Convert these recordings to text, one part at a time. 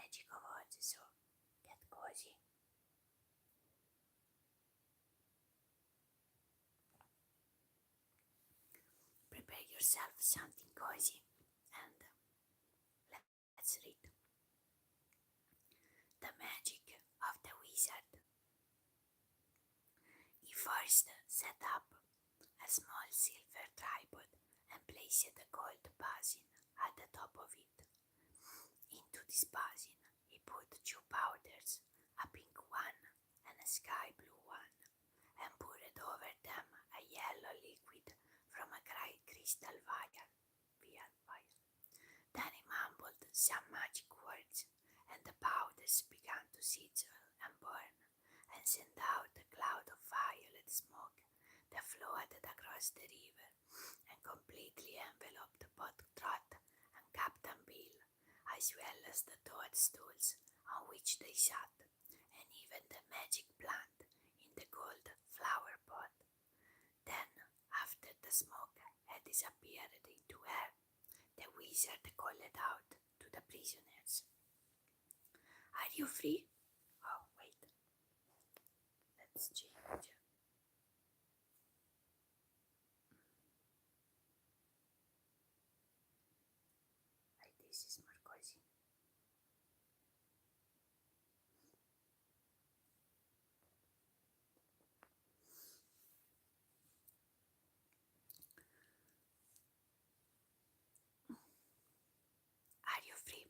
magic of words, so get cozy. Prepare yourself something cozy and let's read. The Magic of the Wizard. He first set up a small silver tripod and placed a gold basin at the top of it. Into this basin he put two powders, a pink one and a sky blue one, and poured over them a yellow liquid from a crystal vial. Then he mumbled some magic words, and the powders began to sizzle and burn, and send out a cloud of violet smoke that floated across the river and completely enveloped both Trot and Captain Bill, as well as the toadstools on which they sat, and even the magic plant in the gold flower pot. Then, after the smoke had disappeared into air, the wizard called out to the prisoners. Are you free? Oh, wait. Let's change. Like this is more cozy. Are you free?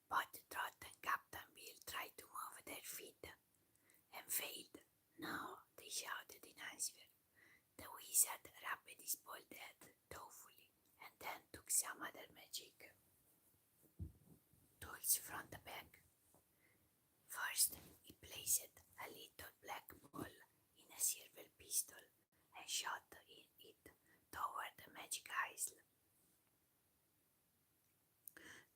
But Trot and Captain Bill tried to move their feet and failed. No, they shouted in answer. The wizard rubbed his bald head thoughtfully and then took some other magic tools from the bag. First, he placed a little black ball in a silver pistol and shot it toward the magic isle.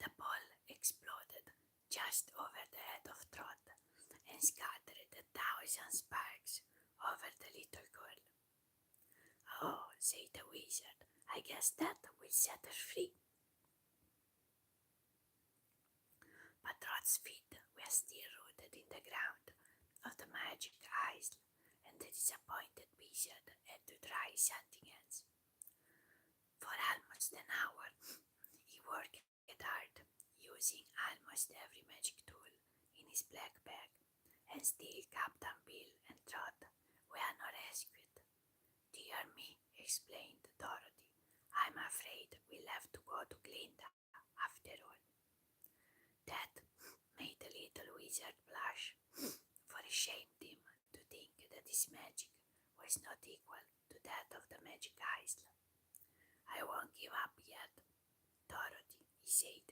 The ball exploded just over the head of Trot and scattered 1,000 sparks over the little girl. Oh, said the wizard, I guess that will set her free. But Trot's feet were still rooted in the ground of the magic isle, and the disappointed wizard had to try something else. For almost an hour, he worked hard, using almost every magic tool in his black bag, and still Captain Bill and Trot were not rescued. Dear me, explained Dorothy, I'm afraid we'll have to go to Glinda after all. That made the little wizard blush, for it shamed him to think that his magic was not equal to that of the magic isle. I won't give up yet, Dorothy, he said,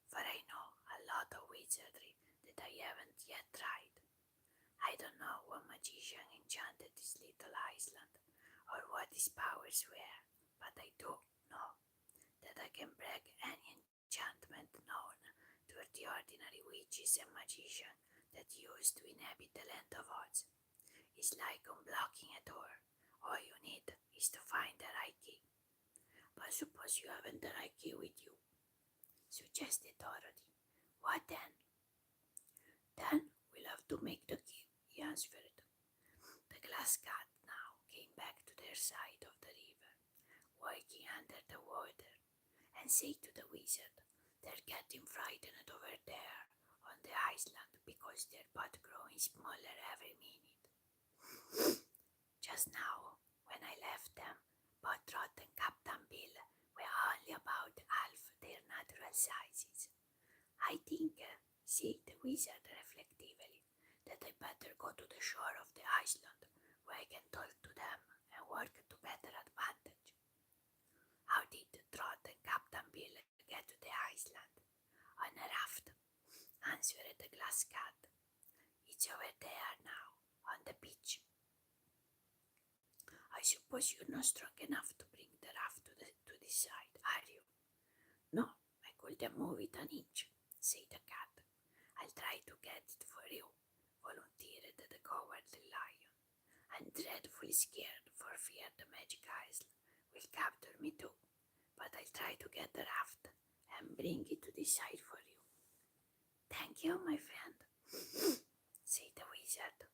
for I know a lot of wizardry that I haven't yet tried. I don't know what magician enchanted this little island, or what his powers were, but I do know that I can break any enchantment known to the ordinary witches and magicians that used to inhabit the land of Oz. It's like unblocking a door. All you need is to find the right key. But suppose you haven't the right key with you, suggested Dorothy. What then? Then we'll have to make the key, he answered. The glass cat now came back to their side of the river, working under the water, and said to the wizard, they're getting frightened over there on the island because they're but growing smaller every minute. Just now, when I left them, both Trot and Captain Bill were only about half their natural sizes. I think, said the wizard reflectively, that I better go to the shore of the island where I can talk to them and work to better advantage. How did Trot and Captain Bill get to the island? On a raft, answered the glass cat. It's over there now, on the beach. I suppose you're not strong enough to bring the raft to this side, are you? No, I couldn't move it an inch, said the cat. I'll try to get it for you, volunteered the cowardly lion. I'm dreadfully scared for fear the magic isle will capture me too, but I'll try to get the raft and bring it to this side for you. Thank Thank you, my friend, said the wizard.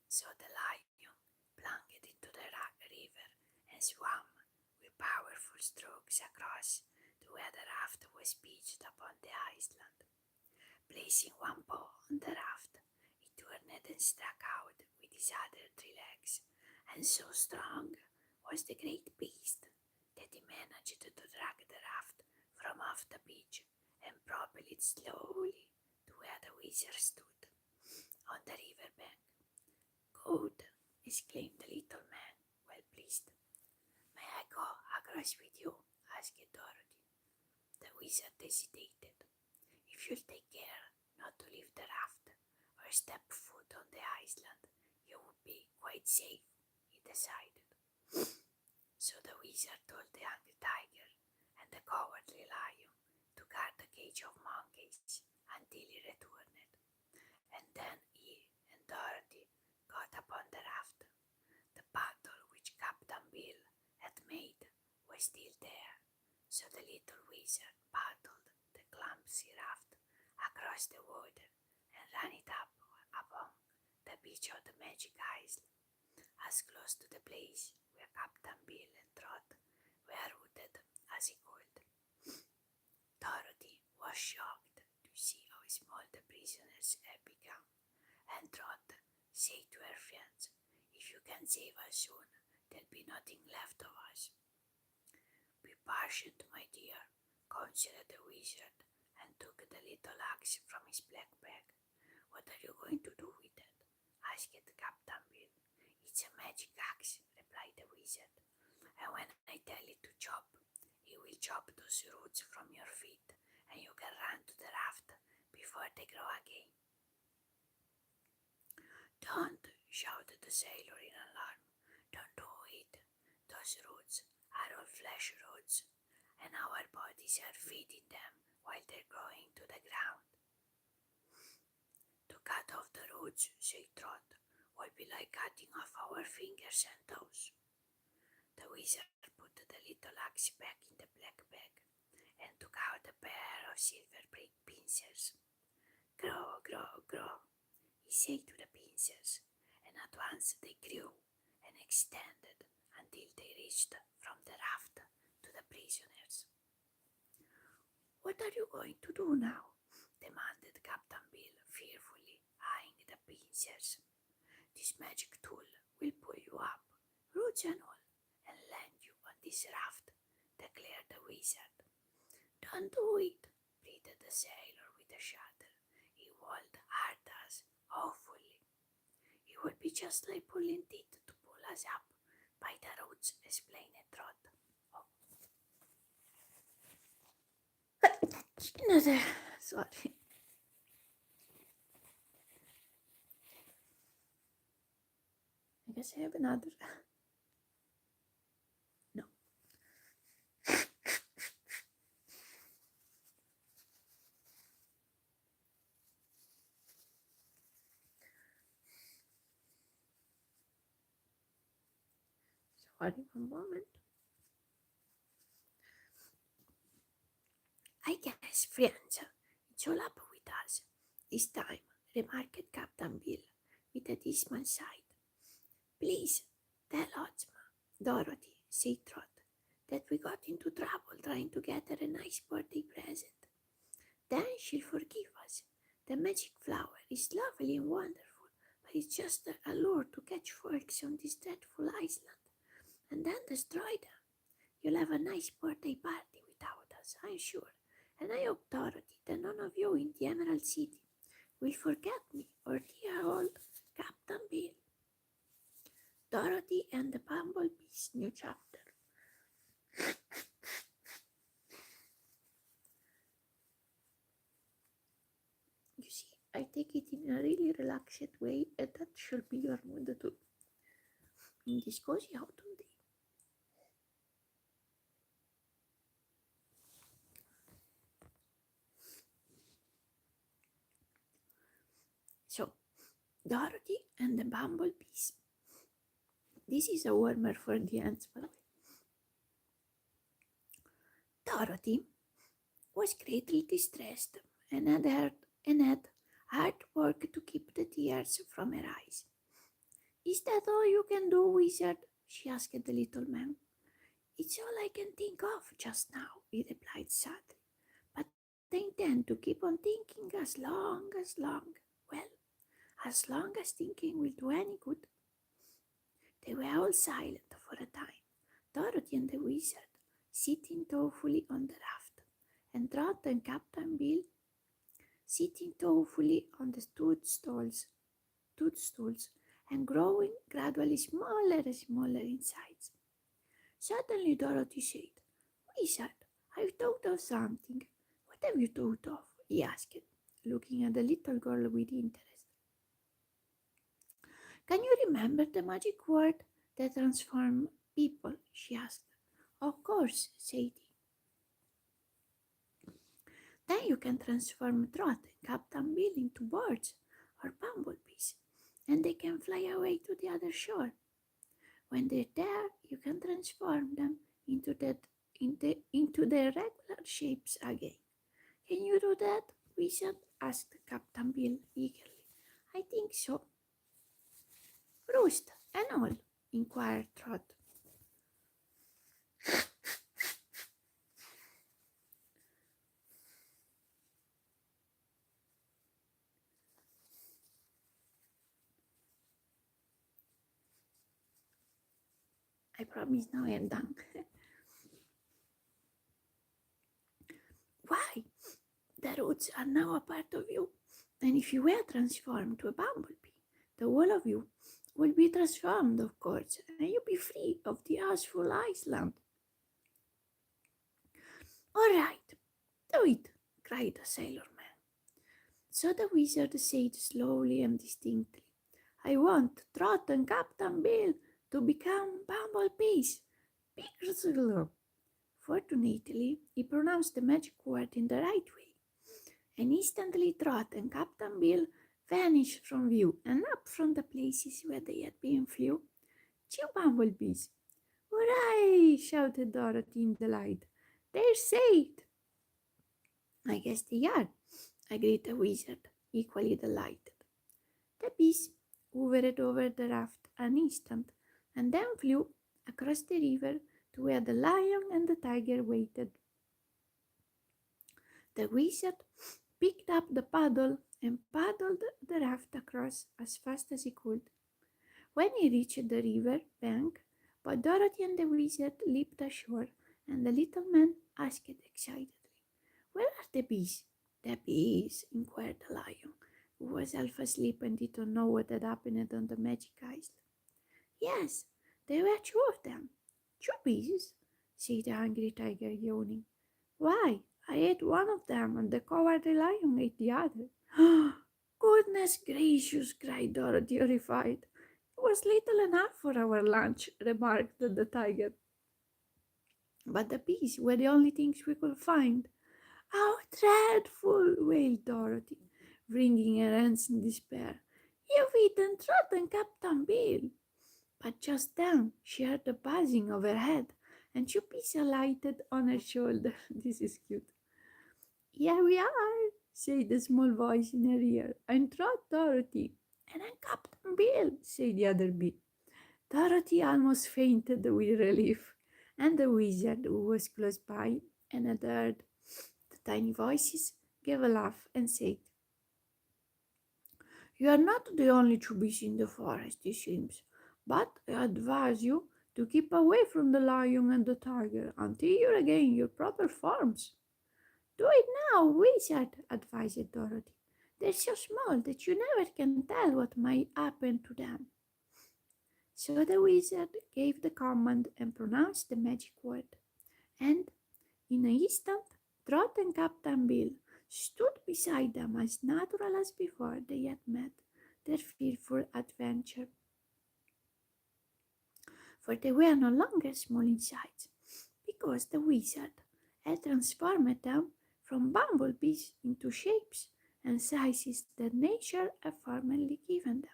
So the lion plunged into the river and swam with powerful strokes across to where the raft was pitched upon the island. Placing one paw on the raft, he turned and struck out with his other 3 legs, and so strong was the great beast that he managed to drag the raft from off the beach and propel it slowly to where the wizard stood on the river bank. Good, exclaimed the little man, well pleased. May I go across with you? Asked Dorothy. The wizard hesitated. If you'll take care not to leave the raft or step foot on the island, you would be quite safe, he decided. So the wizard told the hungry tiger and the cowardly lion to guard the cage of monkeys until he returned. And then he and Dorothy got upon the raft. The paddle which Captain Bill had made was still there, so the little wizard paddled the clumsy raft across the water and ran it up upon the beach of the Magic Isle, as close to the place where Captain Bill and Trot were rooted as he called. Dorothy was shocked to see how small the prisoners had become, and Trot said to her friends, "If you can save us soon, there'll be nothing left of us." "Be patient, my dear," counseled the wizard, and took the little axe from his black bag. "What are you going to do with it?" asked Captain Bill. "It's a magic axe," replied the wizard, "and when I tell it to chop, it will chop those roots from your feet, and you can run to the raft before they grow again." "Don't!" shouted the sailor in alarm. "Don't do it. Those roots are all flesh roots, and our bodies are feeding them while they're growing to the ground." "To cut off the roots," said Trot, "will be like cutting off our fingers and toes." The wizard put the little axe back in the black bag and took out a pair of silver pincers. "Grow, grow, grow," he said to the pincers, and at once they grew and extended until they reached from the raft to the prisoners. "What are you going to do now?" demanded Captain Bill, fearfully eyeing the pincers. "This magic tool will pull you up, roots and all, and land you on this raft," declared the wizard. "Don't do it," pleaded the sailor with a shudder. He rolled hard as awfully. "It would be just like pulling teeth to pull us up by the roots," explained Trot. "Oh. Sorry. I guess I have another. No. Sorry, one moment. "I guess, friends, it's all up with us this time," remarked Captain Bill with a dismal sigh. "Please tell Ozma, Dorothy," said Trot, "that we got into trouble trying to get her a nice birthday present. Then she'll forgive us. The magic flower is lovely and wonderful, but it's just a lure to catch folks on this dreadful island and then destroy them. You'll have a nice birthday party without us, I'm sure, and I hope, Dorothy, that none of you in the Emerald City will forget me or dear old Captain Bill." Dorothy and the Bumblebee's new chapter. You see, I take it in a really relaxed way, and that should be your mood too. In this cozy autumn day. So, Dorothy and the Bumblebees. This is a warmer for the ants, by the way. Dorothy was greatly distressed and had hard work to keep the tears from her eyes. Is that all you can do, wizard? She asked the little man. It's all I can think of just now, he replied sadly. But I intend to keep on thinking well, as long as thinking will do any good. They were all silent for a time, Dorothy and the wizard sitting thoughtfully on the raft, and Trot and Captain Bill sitting thoughtfully on the toadstools, and growing gradually smaller and smaller in size. Suddenly Dorothy said, Wizard, I've thought of something. What have you thought of? He asked, looking at the little girl with interest. Can you remember the magic word that transforms people? She asked. Of course, said he. Then you can transform Trot and Captain Bill into birds or bumblebees, and they can fly away to the other shore. When they're there, you can transform them into their regular shapes again. Can you do that, Wizard? Asked Captain Bill eagerly. I think so. Roost and all? Inquired Trot. I promise now I am done. Why? The roots are now a part of you, and if you were transformed to a bumblebee, the whole of you will be transformed, of course, and you'll be free of the Ashful Island. All right, do it, cried the sailor man. So the wizard said slowly and distinctly, I want Trot and Captain Bill to become bumblebees. Fortunately, he pronounced the magic word in the right way, and instantly Trot and Captain Bill vanished from view, and up from the places where they had been flew two bumblebees. Hooray! Shouted Dorothy in delight. They're saved. I guess they are, agreed the wizard, equally delighted. The bees hovered over the raft an instant, and then flew across the river to where the lion and the tiger waited. The wizard picked up the paddle and paddled the raft across as fast as he could. When he reached the river bank, both Dorothy and the wizard leaped ashore, and the little man asked excitedly, Where are the bees? The bees? Inquired the lion, who was half asleep and did not know what had happened on the magic island. Yes, there were two of them. Two bees? Said the hungry tiger, yawning. Why, I ate one of them, and the cowardly lion ate the other. Goodness gracious, cried Dorothy, horrified. It was little enough for our lunch, remarked the tiger. But the bees were the only things we could find. How dreadful, wailed Dorothy, wringing her hands in despair. You've eaten Trot and Captain Bill. But just then she heard the buzzing overhead, and two bees alighted on her shoulder. This is cute. Here we are, said the small voice in her ear. I'm Trot, Dorothy. And I'm Captain Bill, said the other bee. Dorothy almost fainted with relief, and the wizard, who was close by and had heard the tiny voices, gave a laugh and said, You are not the only two bees in the forest, it seems, but I advise you to keep away from the lion and the tiger until you regain your proper forms. Do it now, wizard, advised Dorothy. They're so small that you never can tell what might happen to them. So the wizard gave the command and pronounced the magic word, and in an instant Trot and Captain Bill stood beside them as natural as before they had met their fearful adventure. For they were no longer small in size, because the wizard had transformed them from bumblebees into shapes and sizes that nature had formerly given them.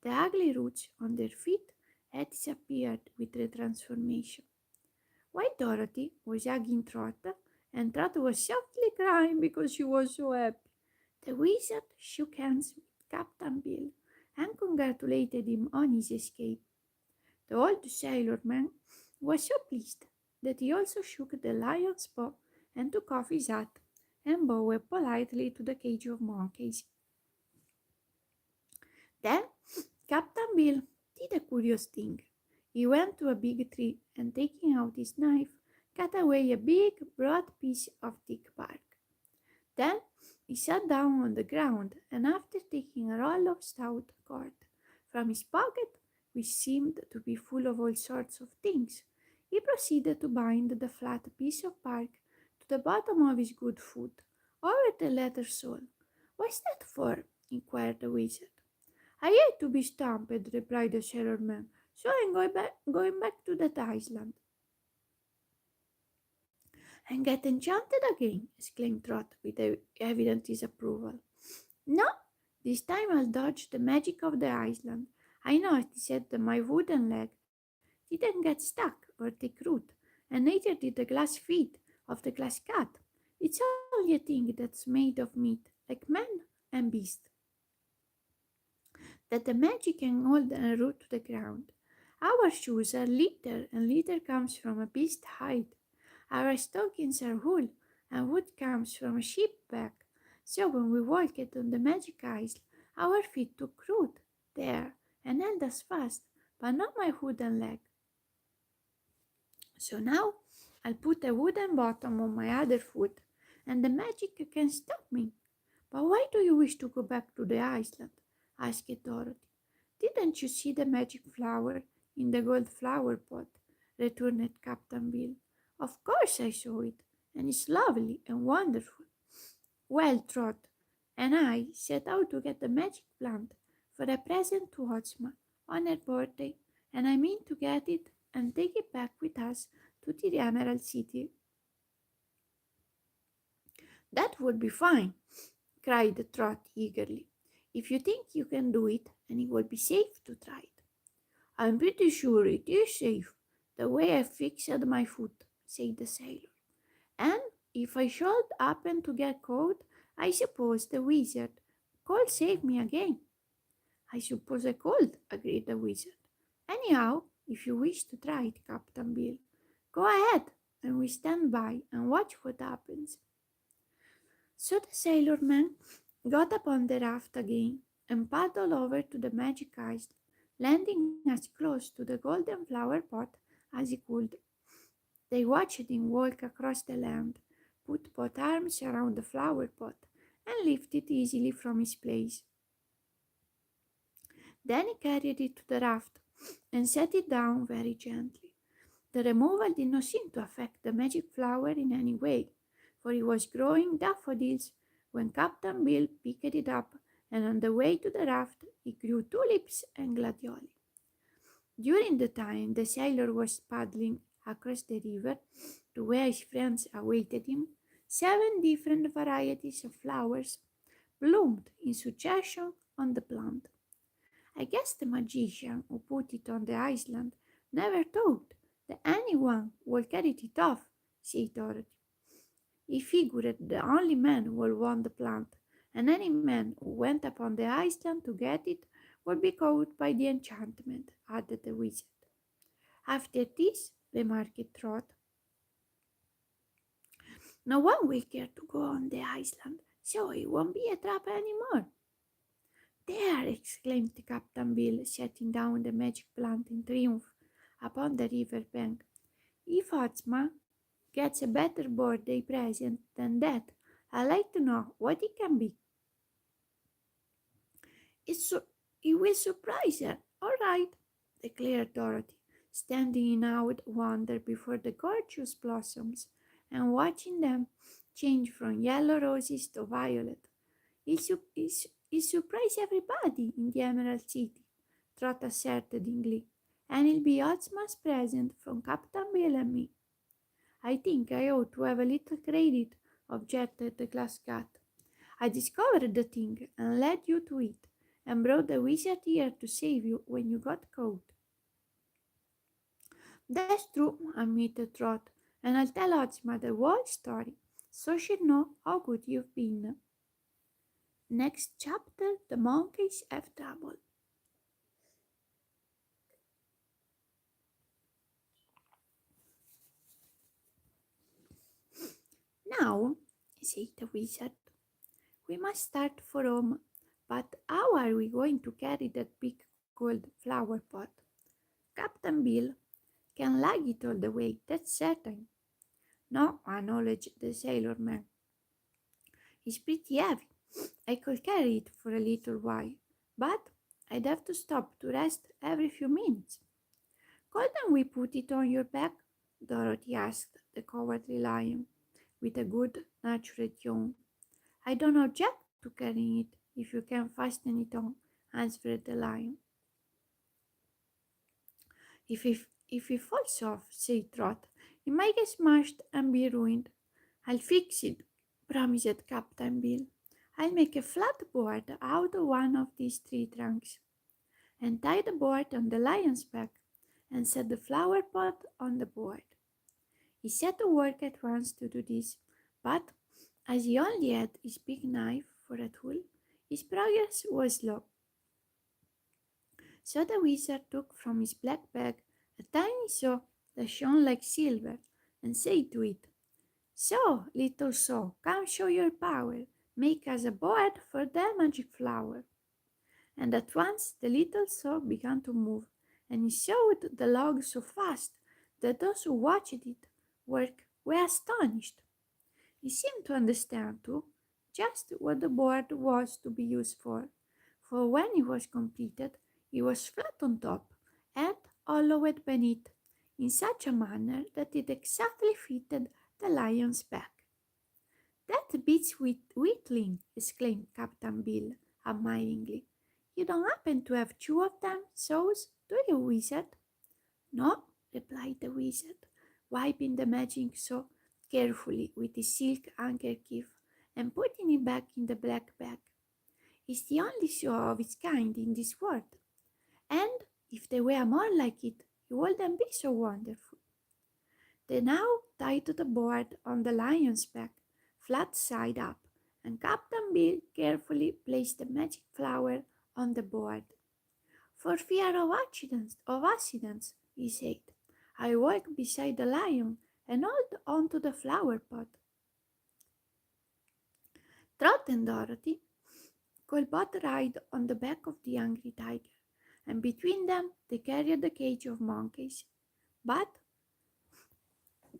The ugly roots on their feet had disappeared with the transformation. While Dorothy was hugging Trot, and Trot was softly crying because she was so happy. The wizard shook hands with Captain Bill and congratulated him on his escape. The old sailorman was so pleased that he also shook the lion's paw and took off his hat and bowed politely to the cage of monkeys. Then Captain Bill did a curious thing. He went to a big tree and taking out his knife, cut away a big, broad piece of thick bark. Then he sat down on the ground and after taking a roll of stout cord from his pocket, which seemed to be full of all sorts of things, he proceeded to bind the flat piece of bark to the bottom of his good foot, over the leather sole. "What's that for?" inquired the wizard. "I hate to be stomped," replied the sailorman, "so I'm going back to that island." "And get enchanted again!" exclaimed Trot with evident disapproval. "No, this time I'll dodge the magic of the island. I noticed that my wooden leg didn't get stuck or take root, and neither did the glass feet of the glass cat. It's only a thing that's made of meat, like man and beast, that the magic can hold and root to the ground. Our shoes are leather, and leather comes from a beast's hide. Our stockings are wool, and wood comes from a sheep back. So when we walked on the magic ice, our feet took root there and held us fast, but not my wooden leg. So now I'll put a wooden bottom on my other foot, and the magic can stop me." "But why do you wish to go back to the island?" asked Dorothy. "Didn't you see the magic flower in the gold flower pot?" returned Captain Bill. "Of course I saw it, and it's lovely and wonderful." "Well, Trot and I set out to get the magic plant for a present to Ozma on her birthday, and I mean to get it and take it back with us to the Emerald City." "That would be fine," cried Trot eagerly, "if you think you can do it and it will be safe to try it." "I'm pretty sure it is safe, the way I fixed my foot," said the sailor. "And if I should happen to get cold, I suppose the wizard could save me again." "I suppose I could," agreed the wizard. "Anyhow, if you wish to try it, Captain Bill, go ahead, and we stand by and watch what happens." So the sailorman got upon the raft again and paddled over to the magic isle, landing as close to the golden flower pot as he could. They watched him walk across the land, put both arms around the flower pot, and lift it easily from his place. Then he carried it to the raft and set it down very gently. The removal did not seem to affect the magic flower in any way, for it was growing daffodils when Captain Bill picked it up, and on the way to the raft it grew tulips and gladioli. During the time the sailor was paddling across the river to where his friends awaited him, 7 different varieties of flowers bloomed in succession on the plant. "I guess the magician who put it on the island never thought that anyone would carry it off," said Dorothy. "He figured the only man who would want the plant, and any man who went upon the island to get it would be caught by the enchantment," added the wizard. "After this," remarked Trot, "no one will care to go on the island, so it won't be a trap any more." "There!" exclaimed Captain Bill, setting down the magic plant in triumph upon the river bank. "If Ozma gets a better birthday present than that, I'd like to know what it can be." "It will surprise her, all right," declared Dorothy, standing in awed wonder before the gorgeous blossoms and watching them change from yellow roses to violet. "It surprise everybody in the Emerald City," Trot asserted in glee, "and it'll be Ozma's present from Captain Bill and me." "I think I ought to have a little credit," objected the glass cat. "I discovered the thing and led you to it, and brought the wizard here to save you when you got caught." "That's true," admitted Trot, "and I'll tell Ozma the whole story, so she'll know how good you've been." Next chapter, the monkeys have trouble. Now, said the wizard, we must start for home. But how are we going to carry that big gold flower pot? Captain Bill can lug it all the way, that's certain. No, acknowledged the sailor man. It's pretty heavy. I could carry it for a little while, but I'd have to stop to rest every few minutes. Couldn't we put it on your back? Dorothy asked the cowardly lion with a good natured yawn. I don't object to carrying it if you can fasten it on, answered the lion. If it falls off, said Trot, it might get smashed and be ruined. I'll fix it, promised Captain Bill. I'll make a flat board out of one of these tree trunks and tie the board on the lion's back and set the flower pot on the board. He set to work at once to do this, but as he only had his big knife for a tool, his progress was slow. So the wizard took from his black bag a tiny saw that shone like silver and said to it, So, little saw, come show your power. Make us a board for the magic flower. And at once the little saw began to move, and he sawed the log so fast that those who watched it work were astonished. He seemed to understand, too, just what the board was to be used for when it was completed, it was flat on top and hollowed beneath, in such a manner that it exactly fitted the lion's back. That beats whittling, exclaimed Captain Bill admiringly. You don't happen to have two of them saws, do you, wizard? No, replied the wizard, wiping the magic saw carefully with his silk handkerchief and putting it back in the black bag. It's the only saw of its kind in this world, and if there were more like it, it wouldn't be so wonderful. They now tied the board on the lion's back, flat side up, and Captain Bill carefully placed the magic flower on the board. For fear of accidents, he said, I walked beside the lion and hold onto the flower pot. Trot and Dorothy could both ride on the back of the angry tiger, and between them they carried the cage of monkeys. But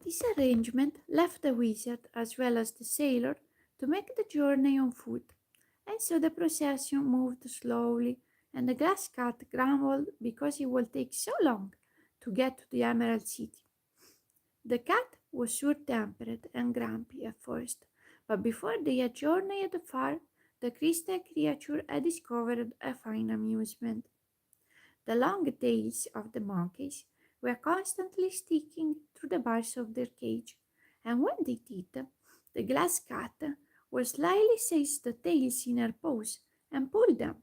this arrangement left the wizard as well as the sailor to make the journey on foot, and so the procession moved slowly, and the glass cat grumbled because it would take so long to get to the Emerald City. The cat was short-tempered and grumpy at first, but before they had journeyed far, the crystal creature had discovered a fine amusement. The long tails of the monkeys were constantly sticking through the bars of their cage, and when they did, the glass cat would slyly seize the tails in her paws and pull them.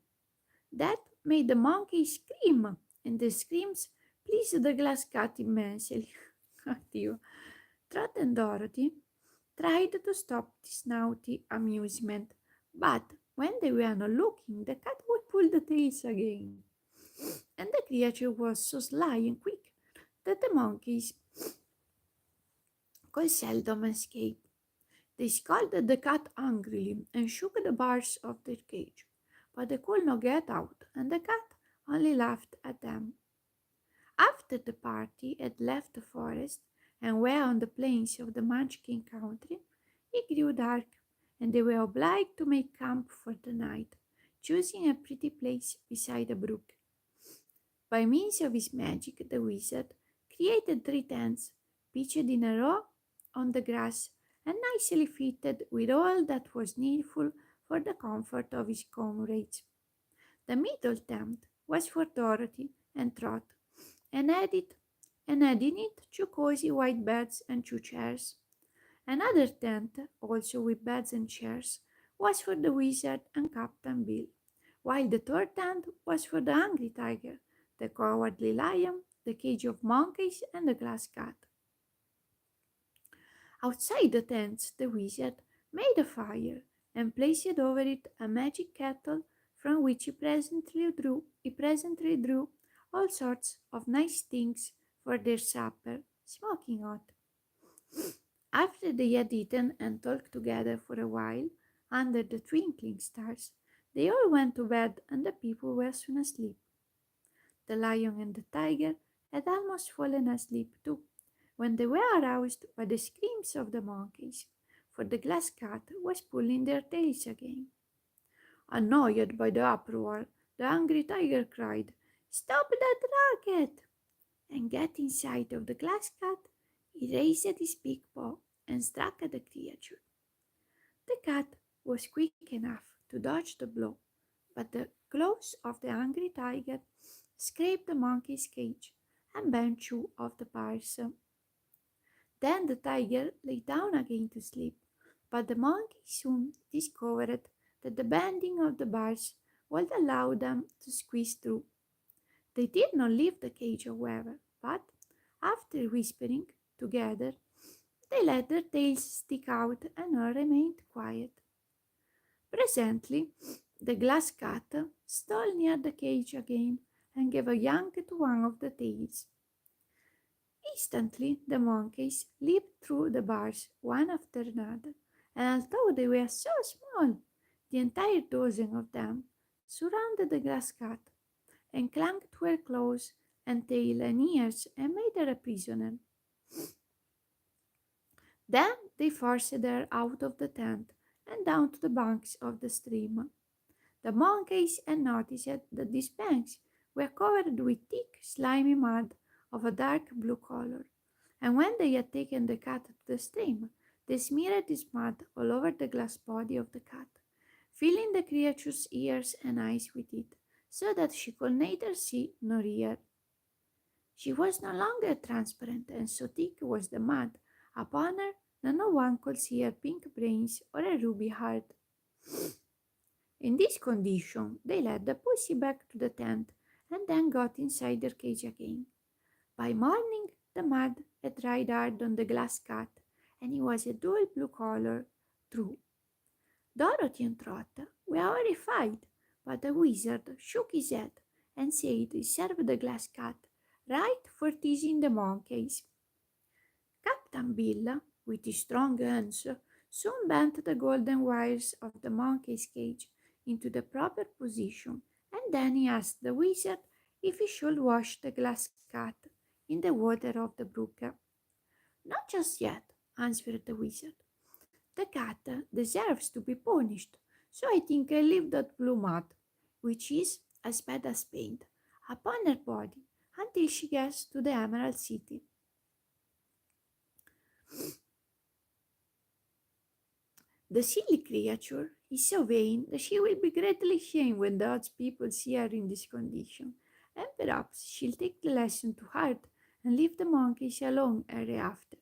That made the monkeys scream, and the screams pleased the glass cat immensely. Addio. Trot and Dorothy tried to stop this naughty amusement, but when they were not looking, the cat would pull the tails again. And the creature was so sly and quick that the monkeys could seldom escape. They scolded the cat angrily and shook the bars of their cage, but they could not get out, and the cat only laughed at them. After the party had left the forest and were on the plains of the Munchkin country, it grew dark, and they were obliged to make camp for the night, choosing a pretty place beside a brook. By means of his magic, the wizard created three tents, pitched in a row on the grass, and nicely fitted with all that was needful for the comfort of his comrades. The middle tent was for Dorothy and Trot, and had in it two cozy white beds and two chairs. Another tent, also with beds and chairs, was for the wizard and Captain Bill, while the third tent was for the hungry tiger, the cowardly lion, the cage of monkeys, and the glass cat. Outside the tents, the wizard made a fire and placed over it a magic kettle from which he presently drew all sorts of nice things for their supper, smoking hot. After they had eaten and talked together for a while under the twinkling stars, they all went to bed and the people were soon asleep. The lion and the tiger had almost fallen asleep too, when they were aroused by the screams of the monkeys, for the glass cat was pulling their tails again. Annoyed by the uproar, the angry tiger cried, "Stop that racket!" And getting sight of the glass cat, he raised his big paw and struck at the creature. The cat was quick enough to dodge the blow, but the claws of the angry tiger scraped the monkey's cage and bent two of the bars. Then the tiger lay down again to sleep, but the monkey soon discovered that the bending of the bars would allow them to squeeze through. They did not leave the cage, however, but, after whispering together, they let their tails stick out and all remained quiet. Presently, the glass cat stole near the cage again and gave a yank to one of the tails. Instantly, the monkeys leaped through the bars one after another, and although they were so small, the entire dozen of them surrounded the glass cat and clung to her claws and tail and ears and made her a prisoner. Then they forced her out of the tent and down to the banks of the stream. The monkeys had noticed that these banks were covered with thick, slimy mud of a dark blue color, and when they had taken the cat to the stream, they smeared this mud all over the glass body of the cat, filling the creature's ears and eyes with it, so that she could neither see nor hear. She was no longer transparent, and so thick was the mud upon her that no one could see her pink brains or her ruby heart. In this condition, they led the pussy back to the tent and then got inside their cage again. By morning, the mud had dried hard on the glass cat, and it was a dull blue color through. Dorothy and Trot were horrified, but the wizard shook his head and said he served the glass cat right for teasing the monkeys. Captain Bill, with his strong hands, soon bent the golden wires of the monkey's cage into the proper position, and then he asked the wizard if he should wash the glass cat in the water of the brook. "Not just yet," answered the wizard. "The cat deserves to be punished, so I think I'll leave that blue mud, which is as bad as paint, upon her body until she gets to the Emerald City." The silly creature is so vain that she will be greatly shamed when the Dutch people see her in this condition, and perhaps she'll take the lesson to heart and leave the monkeys alone hereafter.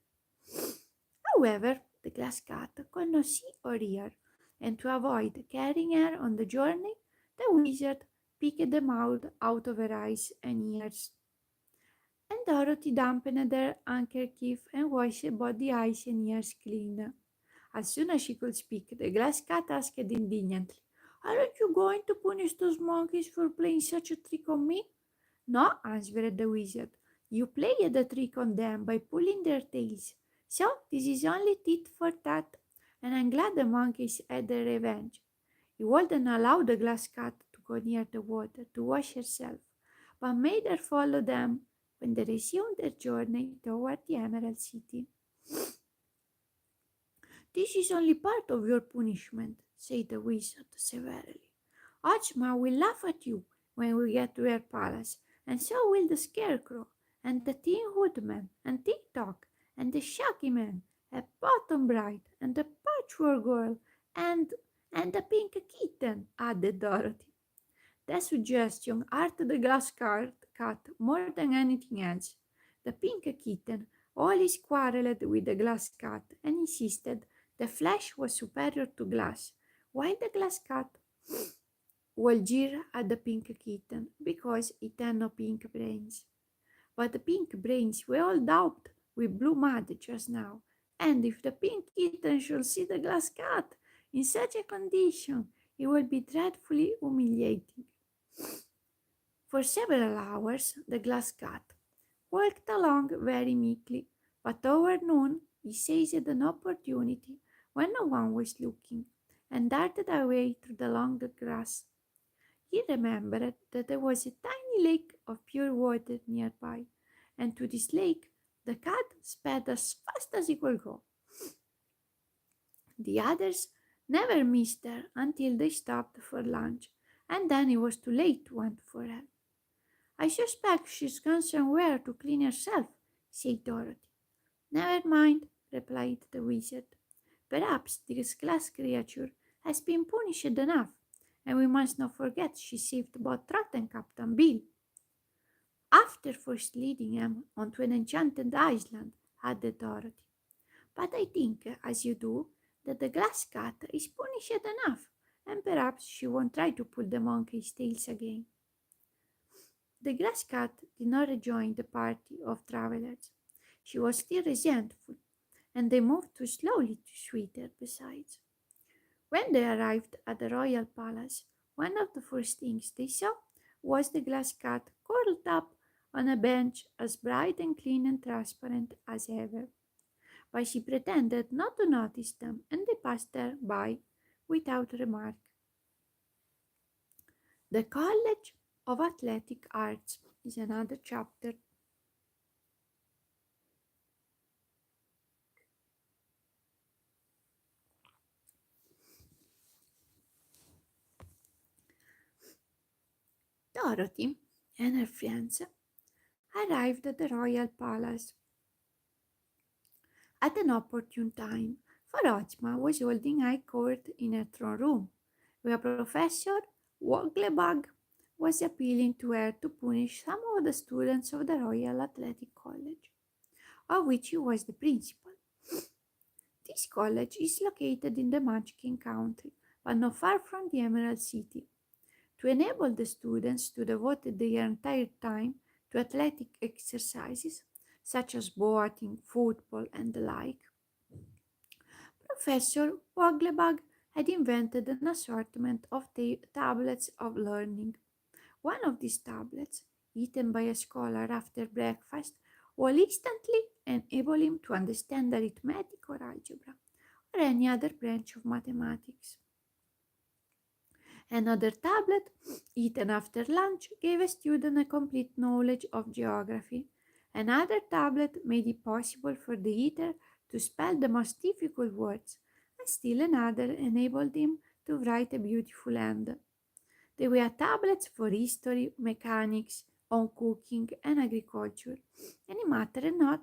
However, the glass cat could not see or hear, and to avoid carrying her on the journey, the wizard picked them out of her eyes and ears. And Dorothy dampened her handkerchief and washed both the eyes and ears clean. As soon as she could speak, the glass cat asked indignantly, "Aren't you going to punish those monkeys for playing such a trick on me?" "No," answered the wizard. "You played the trick on them by pulling their tails. So this is only tit for tat, and I'm glad the monkeys had their revenge." He wouldn't allow the glass cat to go near the water to wash herself, but made her follow them when they resumed their journey toward the Emerald City. "This is only part of your punishment," said the wizard severely. "Ozma will laugh at you when we get to her palace, and so will the Scarecrow, and the Tin Woodman, and Tick-Tock, and the Shaggy Man, and Button Bright, and the Patchwork Girl, and the Pink Kitten," added Dorothy. The suggestion hurt the cat more than anything else. The Pink Kitten always quarreled with the glass cat and insisted the flesh was superior to glass, while the glass cat would jeer at the Pink Kitten because it had no pink brains. But the pink brains were all daubed with blue mud just now, and if the Pink Kitten should see the glass cat, In such a condition, it will be dreadfully humiliating. For several hours, the glass cat walked along very meekly, but toward noon he seized an opportunity when no one was looking and darted away through the long grass. He remembered that there was a tiny lake of pure water nearby, and to this lake the cat sped as fast as he could go. The others never missed her until they stopped for lunch, and then it was too late to hunt for her. I suspect she's gone somewhere to clean herself, said Dorothy. Never mind, replied the wizard. Perhaps this glass creature has been punished enough, and we must not forget she saved both Trot and Captain Bill. After first leading him onto an enchanted island, added Dorothy. But I think, as you do, that the glass cat is punished enough, and perhaps she won't try to pull the monkey's tails again. The grass cat did not rejoin the party of travelers. She was still resentful, and they moved too slowly to suit her besides. When they arrived at the royal palace, one of the first things they saw was the glass cat curled up on a bench as bright and clean and transparent as ever. But she pretended not to notice them, and they passed her by without remark. The College of Athletic Arts is another chapter. Dorothy and her friends arrived at the royal palace at an opportune time, for Ozma was holding high court in her throne room, where Professor Wogglebug was appealing to her to punish some of the students of the Royal Athletic College, of which he was the principal. This college is located in the Munchkin Country, but not far from the Emerald City. To enable the students to devote their entire time to athletic exercises, such as boating, football, and the like, Professor Wogglebug had invented an assortment of tablets of learning. One of these tablets, eaten by a scholar after breakfast, will instantly enable him to understand arithmetic or algebra, or any other branch of mathematics. Another tablet, eaten after lunch, gave a student a complete knowledge of geography. Another tablet made it possible for the eater to spell the most difficult words, and still another enabled him to write a beautiful hand. There were tablets for history, mechanics, on cooking, and agriculture, and it mattered not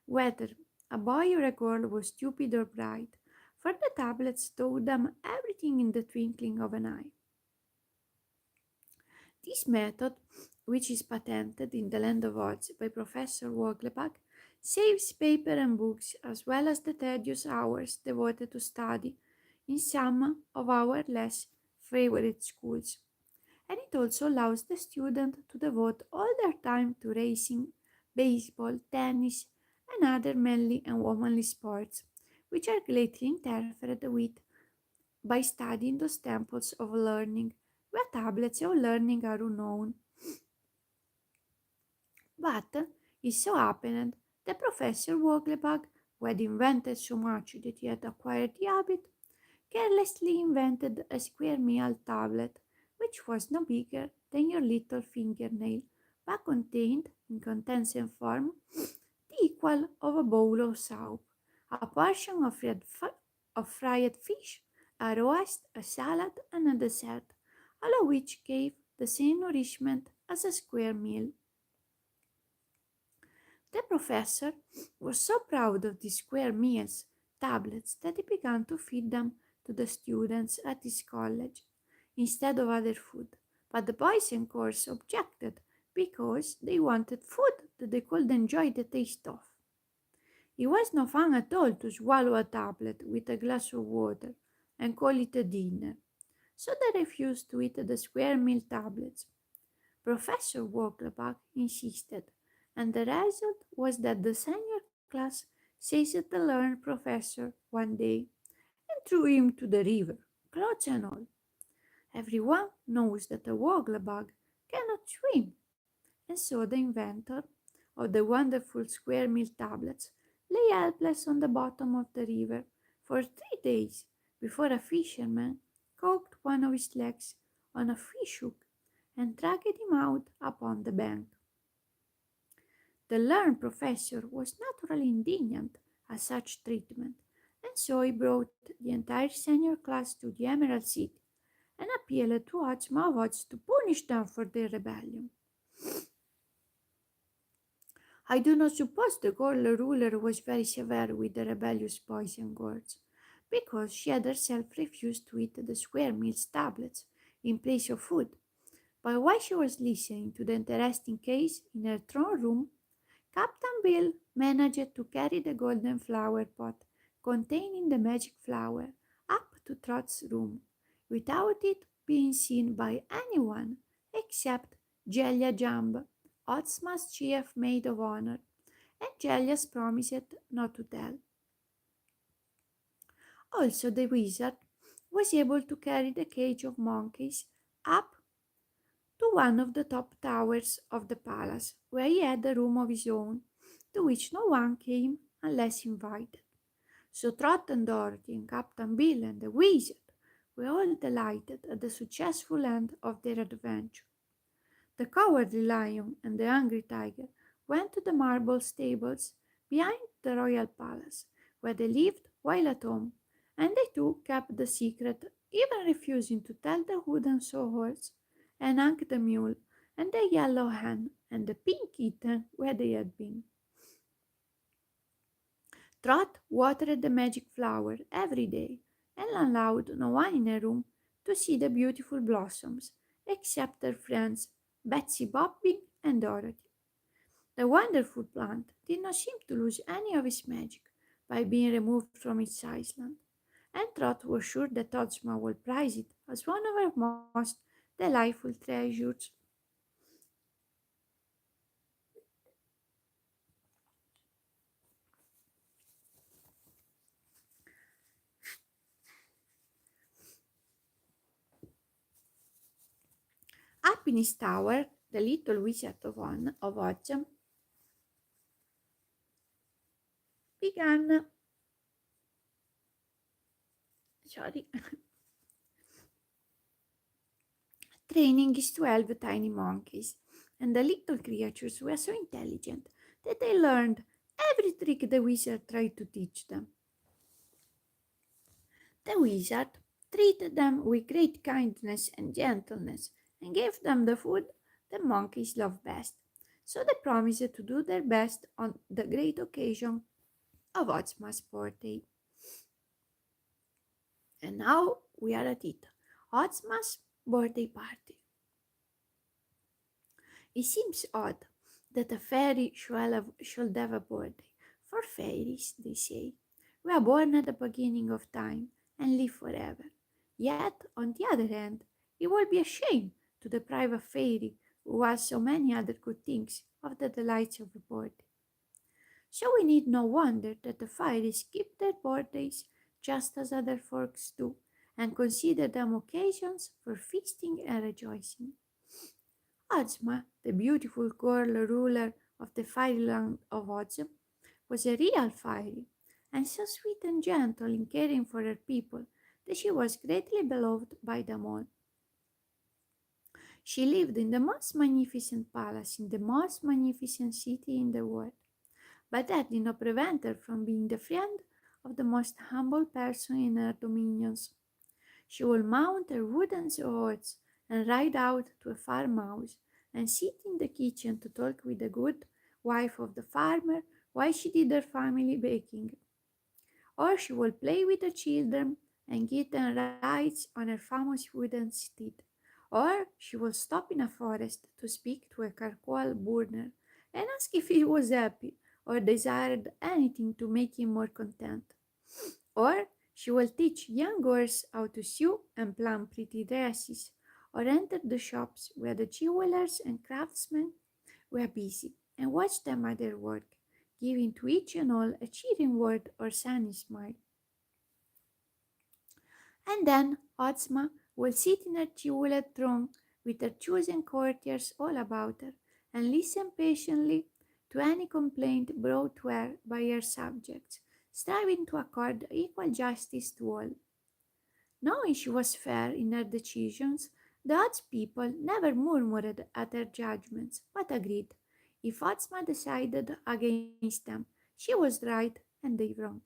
whether a boy or a girl was stupid or bright, for the tablets taught them everything in the twinkling of an eye. This method, which is patented in the Land of Oz by Professor Wogglebug, saves paper and books as well as the tedious hours devoted to study in some of our less favorite schools. And it also allows the student to devote all their time to racing, baseball, tennis, and other manly and womanly sports, which are greatly interfered with by studying those temples of learning where tablets of learning are unknown. But it so happened that Professor Wogglebug, who had invented so much that he had acquired the habit, carelessly invented a square meal tablet, which was no bigger than your little fingernail, but contained, in condensed form, the equal of a bowl of soup, a portion of fried fish, a roast, a salad, and a dessert, all of which gave the same nourishment as a square meal. The professor was so proud of these square meals tablets that he began to feed them to the students at his college instead of other food. But the boys and girls objected because they wanted food that they could enjoy the taste of. It was no fun at all to swallow a tablet with a glass of water and call it a dinner, so they refused to eat the square meal tablets. Professor Wogglebug insisted, and the result was that the senior class seized the learned professor one day and threw him to the river, clothes and all. Everyone knows that a Wogglebug cannot swim, and so the inventor of the wonderful square meal tablets lay helpless on the bottom of the river for 3 days before a fisherman cocked one of his legs on a fish hook and dragged him out upon the bank. The learned professor was naturally indignant at such treatment, and so he brought the entire senior class to the Emerald City and appealed to Ozma of Oz to punish them for their rebellion. I do not suppose the girl ruler was very severe with the rebellious boys and girls, because she had herself refused to eat the square meals tablets in place of food. But while she was listening to the interesting case in her throne room, Captain Bill managed to carry the golden flower pot containing the magic flower up to Trot's room without it being seen by anyone except Jellia Jump, Ozma's chief maid of honor, and Jellia's promised not to tell. Also, the wizard was able to carry the cage of monkeys up to one of the top towers of the palace, where he had a room of his own, to which no one came unless invited. So Trot and Dorothy and Captain Bill and the wizard were all delighted at the successful end of their adventure. The cowardly lion and the hungry tiger went to the marble stables behind the royal palace, where they lived while at home, and they too kept the secret, even refusing to tell the wooden sawhorse and Hank the mule and the yellow hen and the pink kitten where they had been. Trot watered the magic flower every day and allowed no one in her room to see the beautiful blossoms except her friends Betsy Bobbin and Dorothy. The wonderful plant did not seem to lose any of its magic by being removed from its island, and Trot was sure that Ozma would prize it as one of her most delightful treasures. Up in his tower, the little wizard of Oz began sorry, training his 12 tiny monkeys, and the little creatures were so intelligent that they learned every trick the wizard tried to teach them. The wizard treated them with great kindness and gentleness and gave them the food the monkeys loved best. So they promised to do their best on the great occasion of Ozma's birthday. And now we are at it, Ozma's birthday party. It seems odd that a fairy should have a birthday, for fairies, they say, were born at the beginning of time and live forever. Yet, on the other hand, it would be a shame to deprive a fairy who has so many other good things of the delights of a birthday. So we need no wonder that the fairies keep their birthdays just as other folks do, and consider them occasions for feasting and rejoicing. Ozma, the beautiful girl ruler of the fairyland of Oz, was a real fairy, and so sweet and gentle in caring for her people that she was greatly beloved by them all. She lived in the most magnificent palace in the most magnificent city in the world, but that did not prevent her from being the friend of the most humble person in her dominions. She would mount her wooden horse and ride out to a farmhouse and sit in the kitchen to talk with the good wife of the farmer while she did her family baking. Or she would play with the children and give them rides on her famous wooden steed. Or she would stop in a forest to speak to a charcoal burner and ask if he was happy or desired anything to make him more content. Or she will teach young girls how to sew and plan pretty dresses, or enter the shops where the jewelers and craftsmen were busy, and watch them at their work, giving to each and all a cheering word or sunny smile. And then Ozma will sit in her jeweled throne with her chosen courtiers all about her and listen patiently to any complaint brought to her by her subjects, striving to accord equal justice to all. Knowing she was fair in her decisions, the Odds people never murmured at her judgments, but agreed. If Ozma decided against them, she was right and they wrong.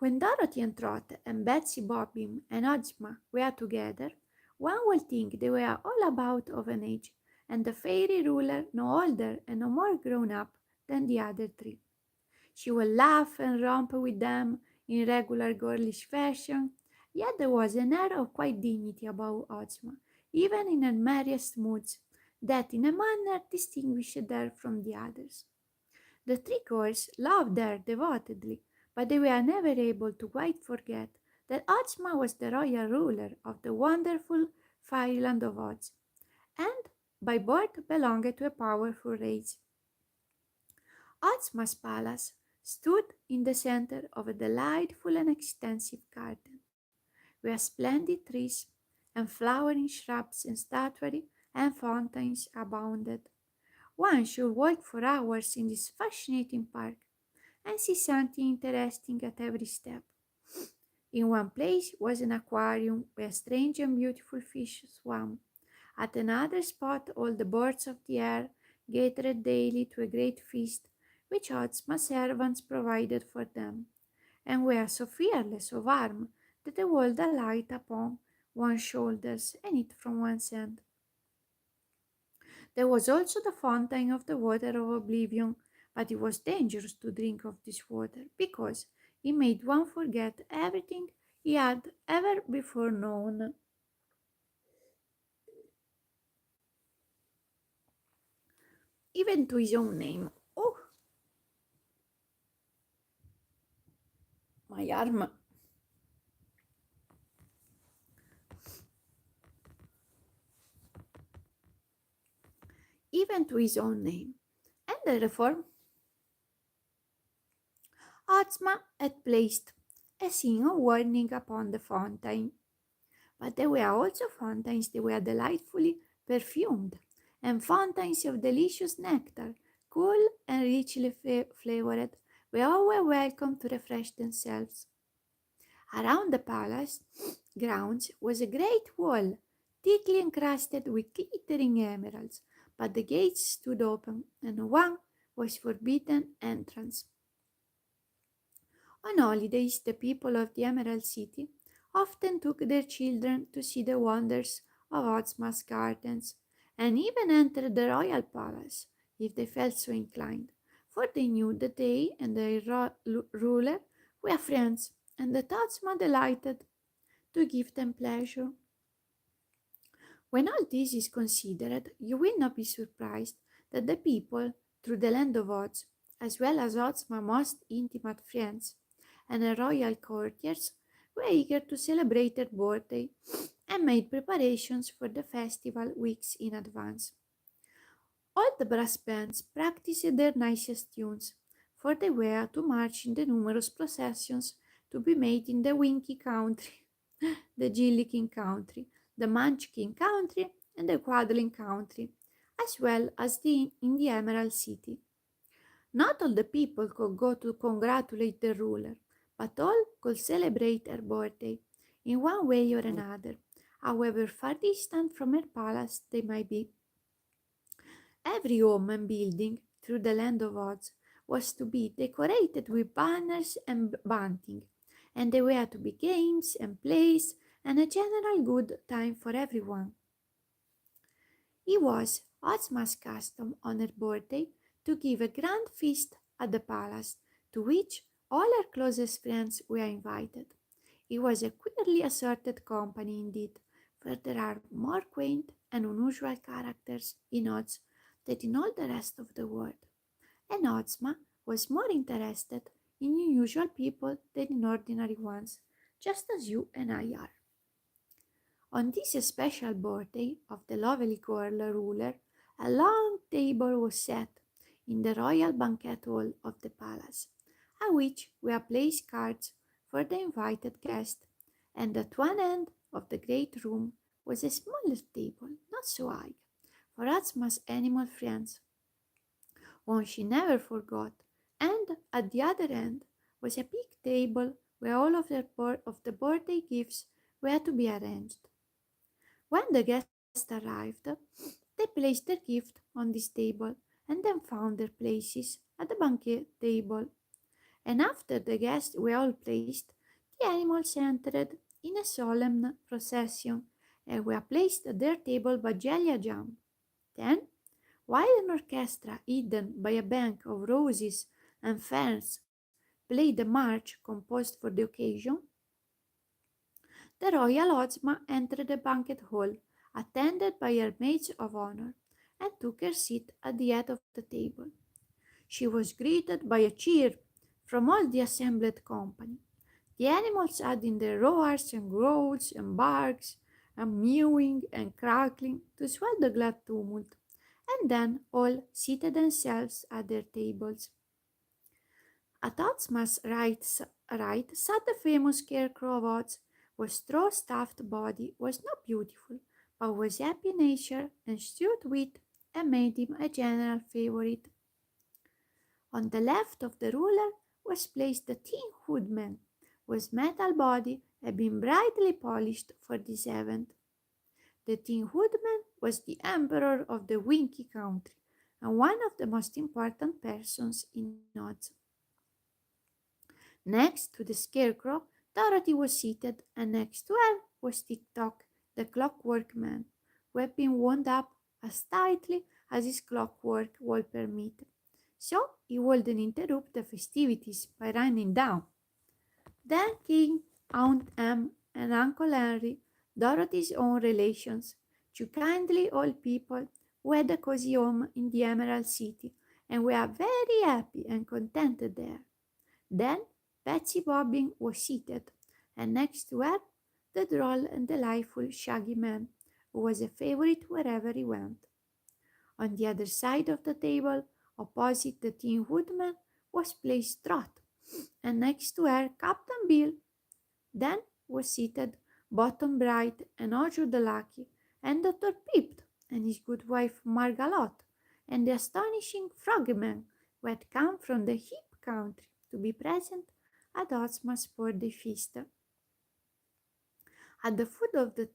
When Dorothy and Trot and Betsy Bobbin and Ozma were together, one would think they were all about of an age, and the fairy ruler no older and no more grown up than the other three. She would laugh and romp with them in regular girlish fashion, yet there was an air of quiet dignity about Ozma, even in her merriest moods, that in a manner distinguished her from the others. The three girls loved her devotedly, but they were never able to quite forget that Ozma was the royal ruler of the wonderful Fairyland of Oz, and by birth belonged to a powerful race. Ozma's palace stood in the center of a delightful and extensive garden, where splendid trees and flowering shrubs and statuary and fountains abounded. One should walk for hours in this fascinating park and see something interesting at every step. In one place was an aquarium where strange and beautiful fish swam. At another spot, all the birds of the air gathered daily to a great feast which Ozma's servants provided for them, and were so fearless of harm that the world alight upon one's shoulders and eat from one's hand. There was also the fountain of the water of oblivion, but it was dangerous to drink of this water because it made one forget everything he had ever before known, even to his own name. Oh, my arm. Even to his own name. And therefore, Ozma had placed a sign of warning upon the fountain. But there were also fountains that were delightfully perfumed, and fountains of delicious nectar, cool and richly flavored, where all were welcome to refresh themselves. Around the palace grounds was a great wall, thickly encrusted with glittering emeralds, but the gates stood open, and no one was forbidden entrance. On holidays, the people of the Emerald City often took their children to see the wonders of Ozma's gardens, and even entered the royal palace if they felt so inclined, for they knew that they and their ruler were friends, and that Ozma delighted to give them pleasure. When all this is considered, you will not be surprised that the people through the land of Oz, as well as Ozma's most intimate friends and her royal courtiers, were eager to celebrate her birthday and made preparations for the festival weeks in advance. All the brass bands practiced their nicest tunes, for they were to march in the numerous processions to be made in the Winky country, the Jillikin country, the Munchkin country, and the Quadling country, as well as in the Emerald City. Not all the people could go to congratulate the ruler, but all could celebrate her birthday in one way or another, however far distant from her palace they might be. Every home and building through the land of Oz was to be decorated with banners and bunting, and there were to be games and plays and a general good time for everyone. It was Ozma's custom on her birthday to give a grand feast at the palace, to which all her closest friends were invited. It was a queerly assorted company indeed, for there are more quaint and unusual characters in Oz than in all the rest of the world, and Ozma was more interested in unusual people than in ordinary ones, just as you and I are. On this special birthday of the lovely girl ruler, a long table was set in the royal banquet hall of the palace, at which were placed cards for the invited guests, and at one end of the great room was a smaller table, not so high, for Ozma's animal friends, one she never forgot, and at the other end was a big table where all of the birthday gifts were to be arranged. When the guests arrived, they placed their gift on this table and then found their places at the banquet table. And after the guests were all placed, the animals entered in a solemn procession and were placed at their table by Jellia Jam. Then, while an orchestra hidden by a bank of roses and ferns played the march composed for the occasion, the royal Ozma entered the banquet hall, attended by her maids of honor, and took her seat at the head of the table. She was greeted by a cheer from all the assembled company. The animals adding their roars and growls and barks and mewing and crackling to swell the glad tumult, and then all seated themselves at their tables. At Ozma's right sat the famous Scarecrow of Oz, whose straw-stuffed body was not beautiful, but was happy natured and shrewd wit, and made him a general favorite. On the left of the ruler was placed the Tin Woodman, whose metal body had been brightly polished for this event. The Tin Woodman was the emperor of the Winkie country and one of the most important persons in Oz. Next to the Scarecrow, Dorothy was seated, and next to her was Tick-Tock, the Clockwork Man, who had been wound up as tightly as his clockwork would permit, so he wouldn't interrupt the festivities by running down. Then came Aunt Em and Uncle Henry, Dorothy's own relations, two kindly old people who had a cozy home in the Emerald City and were very happy and contented there. Then Betsy Bobbin was seated, and next to her the droll and delightful Shaggy Man, who was a favorite wherever he went. On the other side of the table, opposite the Tin Woodman, was placed Trot, and next to her Captain Bill. Then was seated Button Bright and Ojo the Lucky, and Dr. Pipt and his good wife Margalotte, and the astonishing Frogman, who had come from the Hip country to be present at Ozma's birthday feast. At the foot of the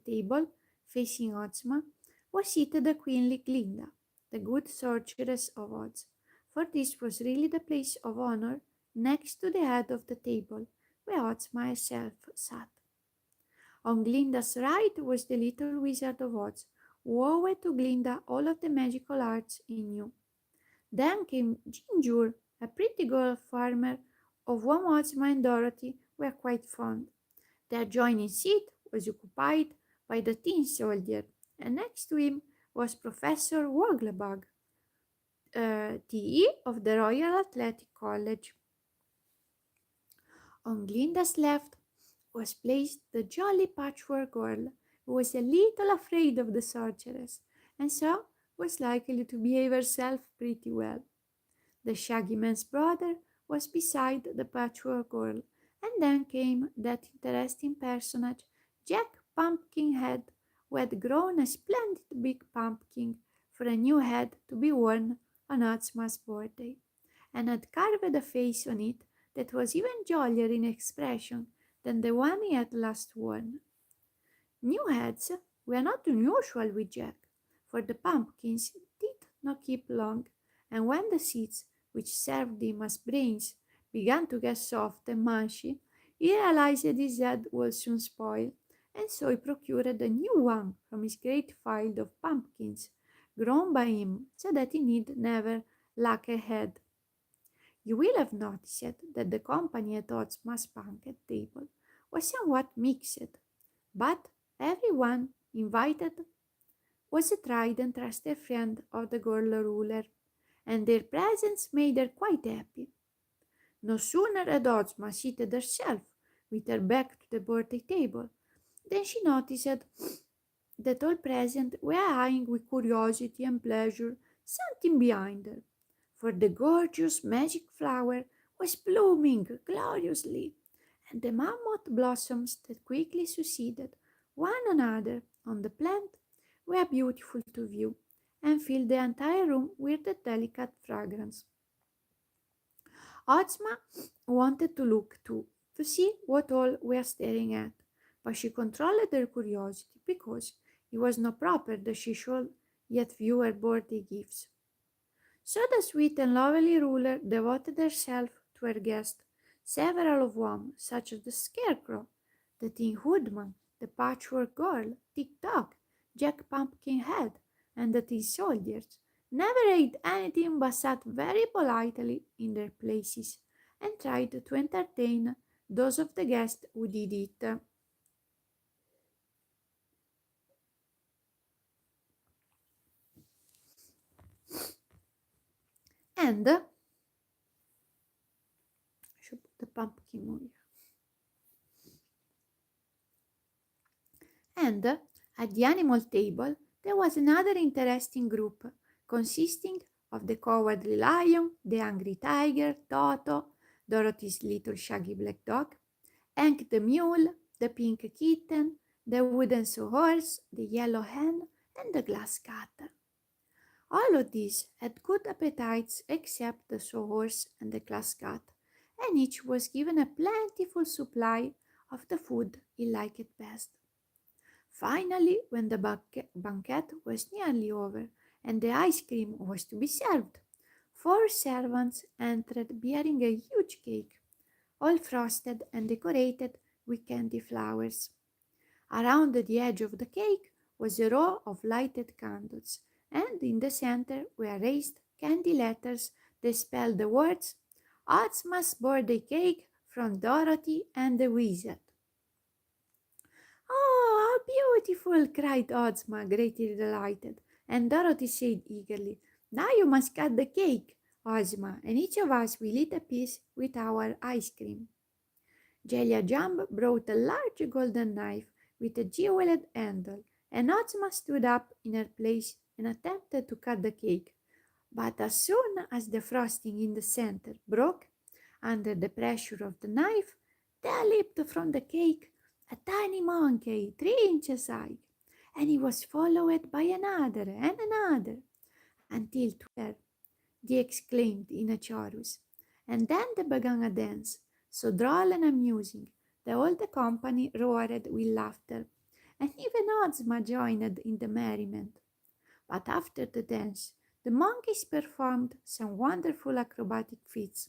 table, facing Ozma, was seated the queenly Glinda, the good sorceress of Oz, for this was really the place of honor next to the head of the table, where Ozma herself sat. On Glinda's right was the little Wizard of Oz, who owed to Glinda all of the magical arts he knew. Then came Ginger, a pretty girl farmer of whom Ozma and Dorothy were quite fond. Their adjoining seat was occupied by the Tin Soldier, and next to him was Professor Wogglebug, TE of the Royal Athletic College. On Glinda's left was placed the jolly Patchwork Girl, who was a little afraid of the sorceress, and so was likely to behave herself pretty well. The Shaggy Man's brother was beside the Patchwork Girl, and then came that interesting personage, Jack Pumpkinhead, who had grown a splendid big pumpkin for a new head to be worn on Ozma's birthday, and had carved a face on it that was even jollier in expression than the one he had last worn. New heads were not unusual with Jack, for the pumpkins did not keep long, and when the seeds which served him as brains began to get soft and mushy, he realized that his head would soon spoil, and so he procured a new one from his great field of pumpkins, grown by him, so that he need never lack a head. You will have noticed that the company at Ozma's banquet table was somewhat mixed, but everyone invited was a tried and trusted friend of the girl ruler, and their presence made her quite happy. No sooner had Ozma seated herself with her back to the birthday table than she noticed that all present were eyeing with curiosity and pleasure something behind her, for the gorgeous magic flower was blooming gloriously, and the mammoth blossoms that quickly succeeded one another on the plant were beautiful to view and filled the entire room with a delicate fragrance. Ozma wanted to look too, to see what all were staring at, but she controlled her curiosity because it was not proper that she should yet view her birthday gifts. So the sweet and lovely ruler devoted herself to her guests, several of whom, such as the Scarecrow, the Tin Woodman, the Patchwork Girl, Tick Tock, Jack Pumpkinhead, and the Tin Soldiers, never ate anything but sat very politely in their places and tried to entertain those of the guests who did it. And I should put the pumpkin more. And at the animal table, there was another interesting group consisting of the cowardly lion, the angry tiger, Toto, Dorothy's little shaggy black dog, Hank the mule, the pink kitten, the wooden sawhorse, the yellow hen, and the glass cat. All of these had good appetites except the sawhorse and the glass cat, and each was given a plentiful supply of the food he liked best. Finally, when the banquet was nearly over and the ice cream was to be served, four servants entered bearing a huge cake, all frosted and decorated with candy flowers. Around the edge of the cake was a row of lighted candles, and in the center were raised candy letters that spelled the words Ozma's birthday cake from Dorothy and the Wizard. Oh, how beautiful! Cried Ozma, greatly delighted, and Dorothy said eagerly, now you must cut the cake, Ozma, and each of us will eat a piece with our ice cream. Jellia Jump brought a large golden knife with a jeweled handle, and Ozma stood up in her place and attempted to cut the cake. But as soon as the frosting in the center broke under the pressure of the knife, there leaped from the cake a tiny monkey 3 inches high, and he was followed by another and another until 12, they exclaimed in a chorus. And then they began a dance, so droll and amusing that all the company roared with laughter, and even Ozma joined in the merriment. But after the dance, the monkeys performed some wonderful acrobatic feats,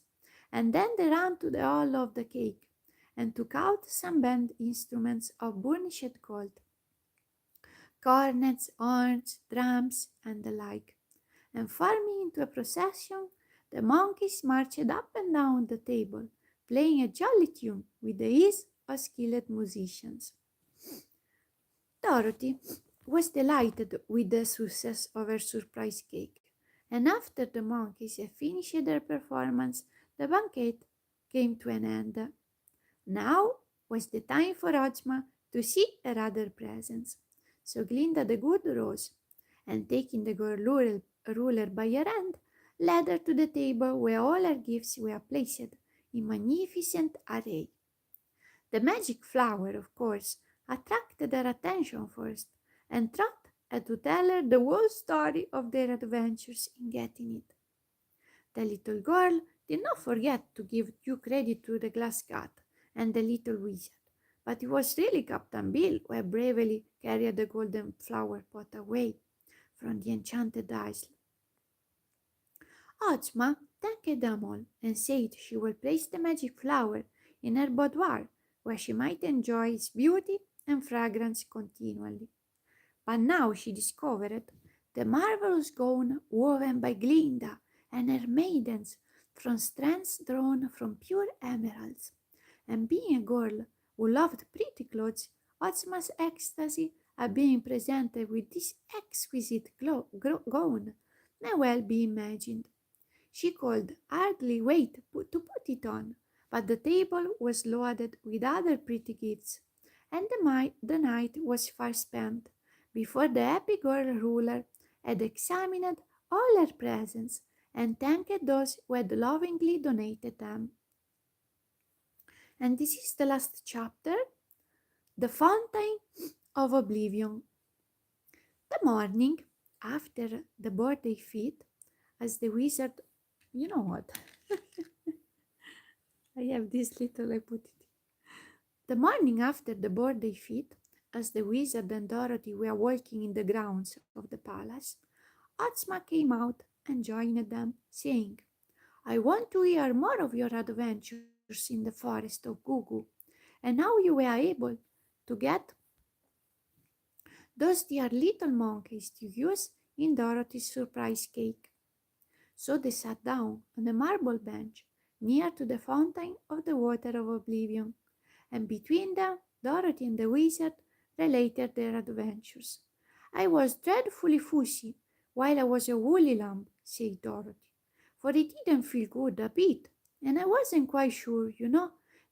and then they ran to the hall of the cake and took out some band instruments of burnished gold, cornets, horns, drums, and the like, and forming into a procession, the monkeys marched up and down the table, playing a jolly tune with the ease of skilled musicians. Dorothy was delighted with the success of her surprise cake, and after the monkeys had finished their performance, the banquet came to an end. Now was the time for Ozma to see her other presents. So Glinda the Good rose, and taking the girl ruler by her hand, led her to the table where all her gifts were placed in magnificent array. The magic flower, of course, attracted her attention first, and Trot had to tell her the whole story of their adventures in getting it. The little girl did not forget to give due credit to the glass cat and the little wizard, but it was really Captain Bill who had bravely carried the golden flower pot away from the enchanted isle. Ozma thanked them all and said she would place the magic flower in her boudoir, where she might enjoy its beauty and fragrance continually. But now she discovered the marvelous gown woven by Glinda and her maidens from strands drawn from pure emeralds. And being a girl who loved pretty clothes, Ozma's ecstasy at being presented with this exquisite gown may well be imagined. She could hardly wait to put it on, but the table was loaded with other pretty gifts, and the night was far spent before the happy girl ruler had examined all her presents and thanked those who had lovingly donated them. And this is the last chapter, The Fountain of Oblivion. The morning after the birthday feast, as the wizard, you know what? I have this little, I put it. The morning after the birthday feast, as the wizard and Dorothy were walking in the grounds of the palace, Ozma came out and joined them, saying, I want to hear more of your adventures in the forest of Gugu, and how you were able to get those dear little monkeys to use in Dorothy's surprise cake. So they sat down on a marble bench near to the fountain of the water of oblivion, and between them Dorothy and the wizard related their adventures. I was dreadfully fussy while I was a woolly lamb, said Dorothy, for it didn't feel good a bit, and I wasn't quite sure,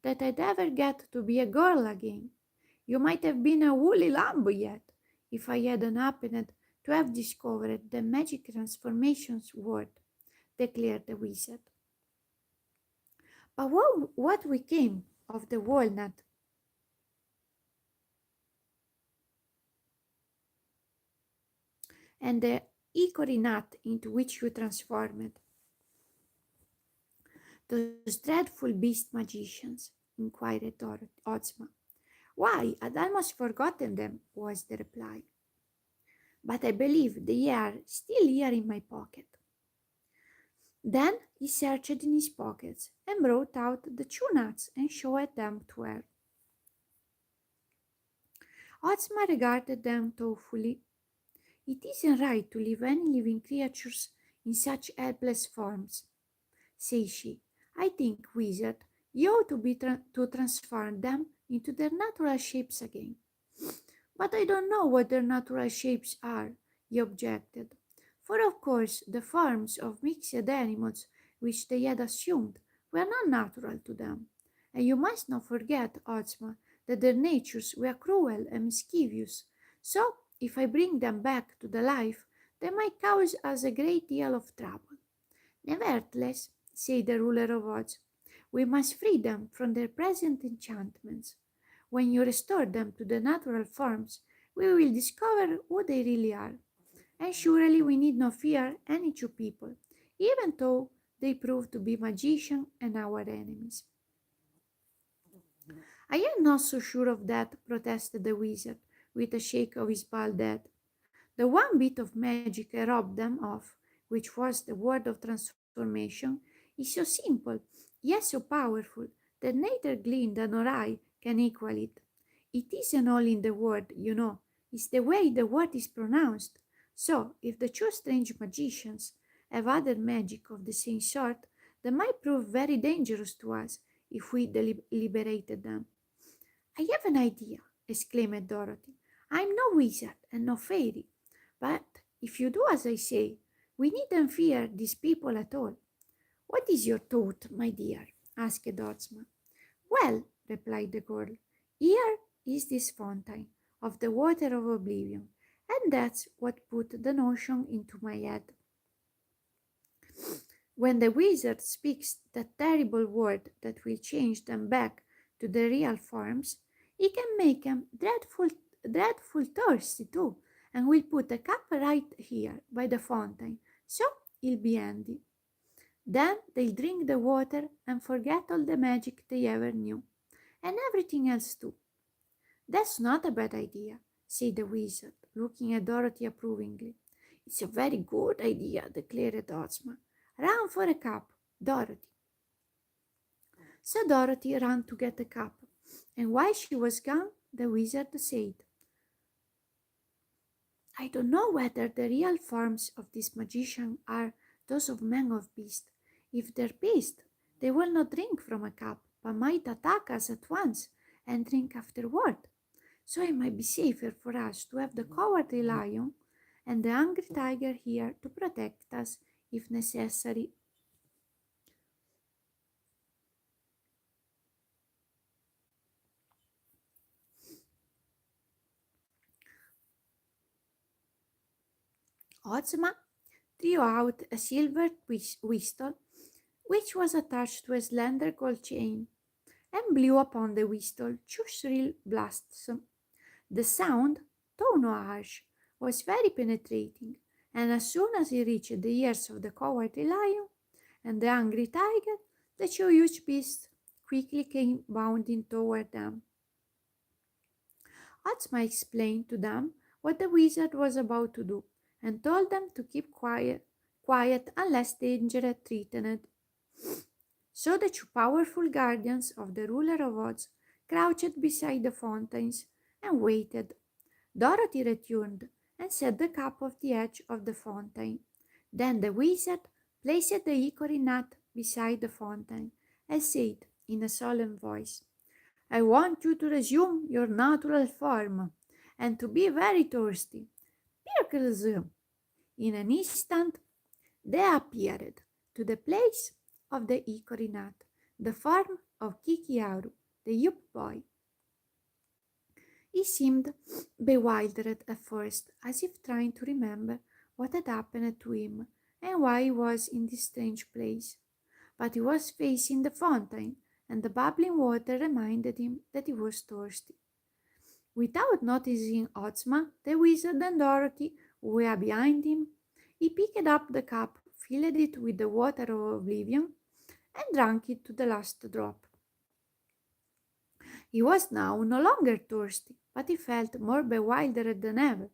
that I'd ever get to be a girl again. You might have been a woolly lamb yet, if I hadn't happened to have discovered the magic transformations word, declared the wizard. But what became of the walnut? And the hickory nut into which you transformed? Those dreadful beast magicians, inquired Ozma. Why, I'd almost forgotten them, was the reply. But I believe they are still here in my pocket. Then he searched in his pockets and brought out the 2 nuts and showed them to her. Ozma regarded them thoughtfully. It isn't right to leave any living creatures in such helpless forms, says she. I think, wizard, you ought to to transform them into their natural shapes again. But I don't know what their natural shapes are, he objected. For of course the forms of mixed animals which they had assumed were not natural to them. And you must not forget, Ozma, that their natures were cruel and mischievous. So, if I bring them back to the life, they might cause us a great deal of trouble. Nevertheless, said the ruler of Oz, we must free them from their present enchantments. When you restore them to the natural forms, we will discover who they really are. And surely we need not fear any two people, even though they prove to be magicians and our enemies. I am not so sure of that, protested the wizard, with a shake of his bald head. The one bit of magic I robbed them of, which was the word of transformation, is so simple, yet so powerful, that neither Glinda nor I can equal it. It isn't all in the word, it's the way the word is pronounced. So, if the two strange magicians have other magic of the same sort, they might prove very dangerous to us if we liberated them. I have an idea, exclaimed Dorothy. I'm no wizard and no fairy, but if you do as I say, we needn't fear these people at all. What is your thought, my dear? Asked Ozma. Well, replied the girl, here is this fountain of the water of oblivion, and that's what put the notion into my head. When the wizard speaks that terrible word that will change them back to the real forms, he can make them dreadful thirsty too, and will put a cup right here by the fountain, so it'll be handy. Then they'll drink the water and forget all the magic they ever knew, and everything else too. That's not a bad idea, said the wizard, looking at Dorothy approvingly. It's a very good idea, declared Ozma. Run for a cup, Dorothy. So Dorothy ran to get a cup, and while she was gone, the wizard said, I don't know whether the real forms of this magician are those of man or beast. If they're beast, they will not drink from a cup, but might attack us at once and drink afterward. So it might be safer for us to have the cowardly lion and the hungry tiger here to protect us if necessary. Ozma drew out a silver whistle which was attached to a slender gold chain, and blew upon the whistle 2 shrill blasts. The sound, though not harsh, was very penetrating, and as soon as it reached the ears of the cowardly lion and the angry tiger, the 2 huge beasts quickly came bounding toward them. Ozma explained to them what the wizard was about to do, and told them to keep quiet unless danger threatened. So the 2 powerful guardians of the ruler of Oz crouched beside the fountains and waited. Dorothy returned and set the cup on the edge of the fountain. Then the wizard placed the hickory nut beside the fountain and said in a solemn voice, I want you to resume your natural form and to be very thirsty. Pirkles! In an instant they appeared to the place of the hickory nut, the form of Kikiaru, the Yup boy. He seemed bewildered at first, as if trying to remember what had happened to him and why he was in this strange place. But he was facing the fountain, and the bubbling water reminded him that he was thirsty. Without noticing Ozma, the wizard, and Dorothy, who were behind him, he picked up the cup, filled it with the water of oblivion, and drank it to the last drop. He was now no longer thirsty, but he felt more bewildered than ever,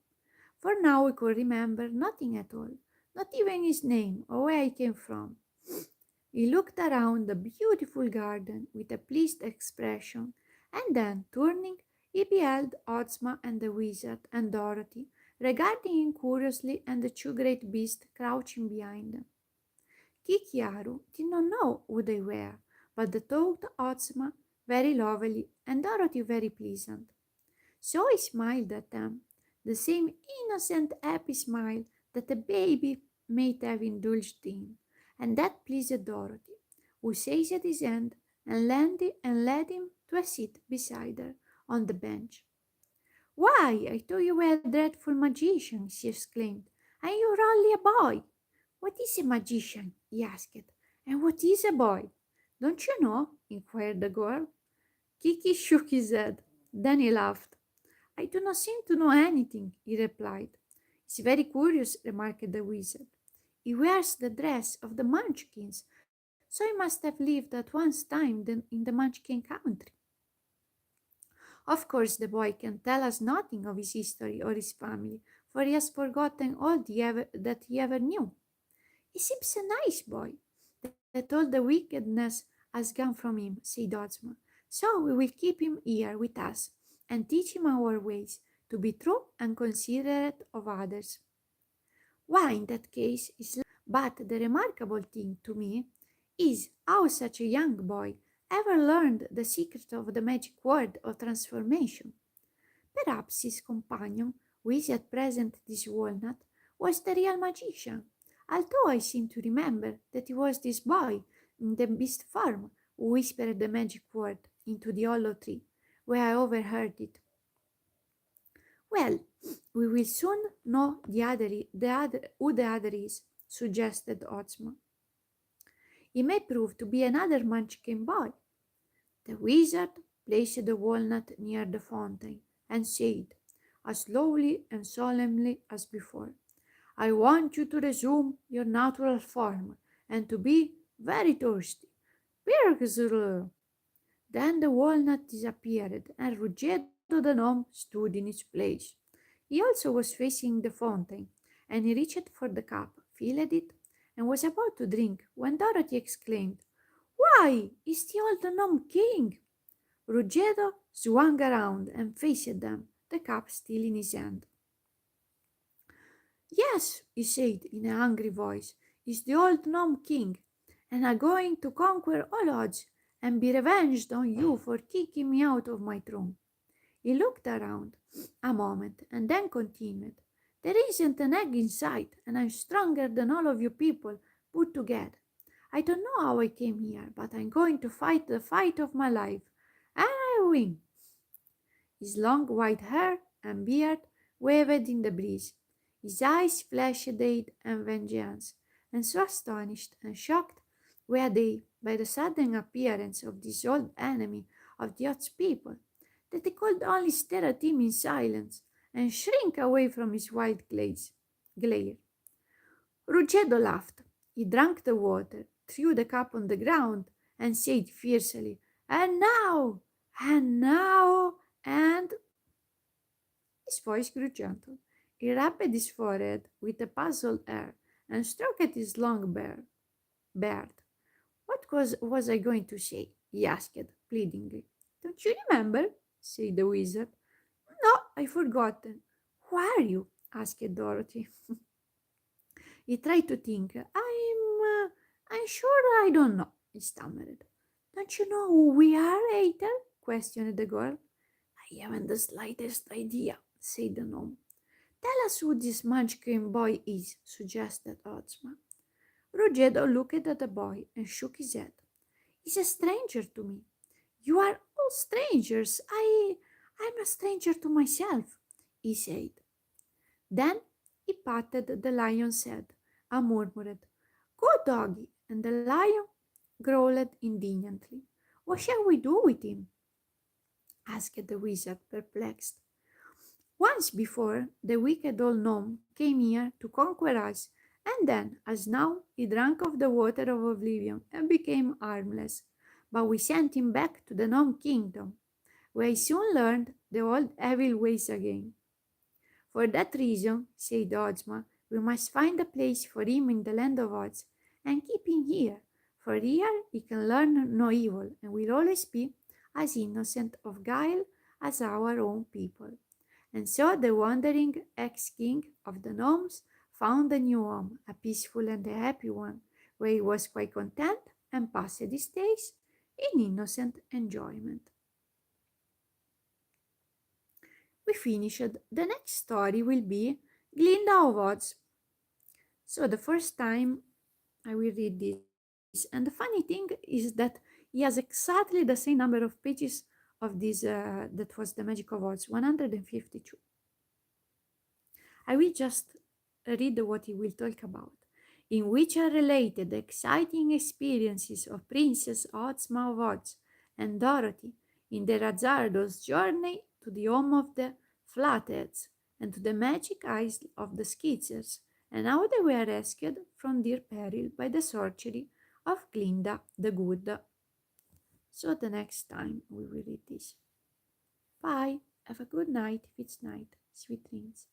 for now he could remember nothing at all, not even his name or where he came from. He looked around the beautiful garden with a pleased expression, and then, turning, he beheld Ozma and the wizard and Dorothy regarding him curiously and the 2 great beasts crouching behind them. Kikiaru did not know who they were, but they thought Ozma very lovely and Dorothy very pleasant. So he smiled at them, the same innocent, happy smile that a baby might have indulged in, and that pleased Dorothy, who seized his hand and led him to a seat beside her on the bench. Why, I thought you were a dreadful magician, she exclaimed, and you're only a boy. What is a magician? He asked, and what is a boy? Don't you know? Inquired the girl. Kiki shook his head. Then he laughed. I do not seem to know anything, he replied. It's very curious, remarked the wizard. He wears the dress of the Munchkins, so he must have lived at one time in the Munchkin country. Of course, the boy can tell us nothing of his history or his family, for he has forgotten all that he ever knew. He seems a nice boy, that all the wickedness has gone from him, said Ozma. So we will keep him here with us and teach him our ways, to be true and considerate of others. Why, in that case, but the remarkable thing to me is how such a young boy ever learned the secret of the magic word of transformation. Perhaps his companion, who is at present this walnut, was the real magician, although I seem to remember that it was this boy in the beast form who whispered the magic word into the hollow tree, where I overheard it. Well, we will soon know who the other is, suggested Ozma. He may prove to be another Munchkin boy. The wizard placed the walnut near the fountain and said, as slowly and solemnly as before, I want you to resume your natural form and to be very thirsty. Birgzrl. Then the walnut disappeared and Ruggedo the gnome stood in its place. He also was facing the fountain, and he reached for the cup, filled it, and was about to drink when Dorothy exclaimed, Why, it's the old gnome king! Ruggedo swung around and faced them, the cup still in his hand. Yes, he said in an angry voice, it's the old gnome king, and I'm going to conquer all odds and be revenged on you for kicking me out of my throne. He looked around a moment and then continued, There isn't an egg in sight, and I'm stronger than all of you people put together. I don't know how I came here, but I'm going to fight the fight of my life, and I win. His long white hair and beard waved in the breeze. His eyes flashed hate and vengeance, and so astonished and shocked were they, by the sudden appearance of this old enemy of the Oz people, that they could only stare at him in silence and shrink away from his wild glare. Ruggedo laughed. He drank the water, threw the cup on the ground, and said fiercely, "And now, and now, and—" His voice grew gentle. He rubbed his forehead with a puzzled air and stroked his long beard. "What was I going to say?" he asked pleadingly. "Don't you remember?" said the wizard. "No, I've forgotten." "Who are you?" asked Dorothy. He tried to think. I'm sure I don't know," he stammered. "Don't you know who we are, Aether?" questioned the girl. "I haven't the slightest idea," said the gnome. "Tell us who this Munchkin boy is," suggested Ozma. Roggedo looked at the boy and shook his head. "He's a stranger to me." "You are all strangers. I'm a stranger to myself," he said. Then he patted the lion's head and murmured, "Good doggy," and the lion growled indignantly. "What shall we do with him?" asked the wizard, perplexed. "Once before, the wicked old gnome came here to conquer us, and then, as now, he drank of the water of oblivion and became harmless. But we sent him back to the gnome kingdom, where he soon learned the old evil ways again. For that reason," said Ozma, "we must find a place for him in the land of Oz and keep him here, for here he can learn no evil and will always be as innocent of guile as our own people." And so the wandering ex-king of the gnomes found a new home, a peaceful and a happy one, where he was quite content and passed his days in innocent enjoyment. We finished. The next story will be Glinda of Oz. So the first time I will read this, and the funny thing is that he has exactly the same number of pages of this that was the Magic of Oz, 152. I will just read what he will talk about, in which are related the exciting experiences of Princess Ozma of Oz and Dorothy in their hazardous journey to the home of the Flatheads and to the magic isle of the Skizzers, and how they were rescued from their peril by the sorcery of Glinda the Good. So the next time we will read this. Bye. Have a good night if it's night. Sweet dreams.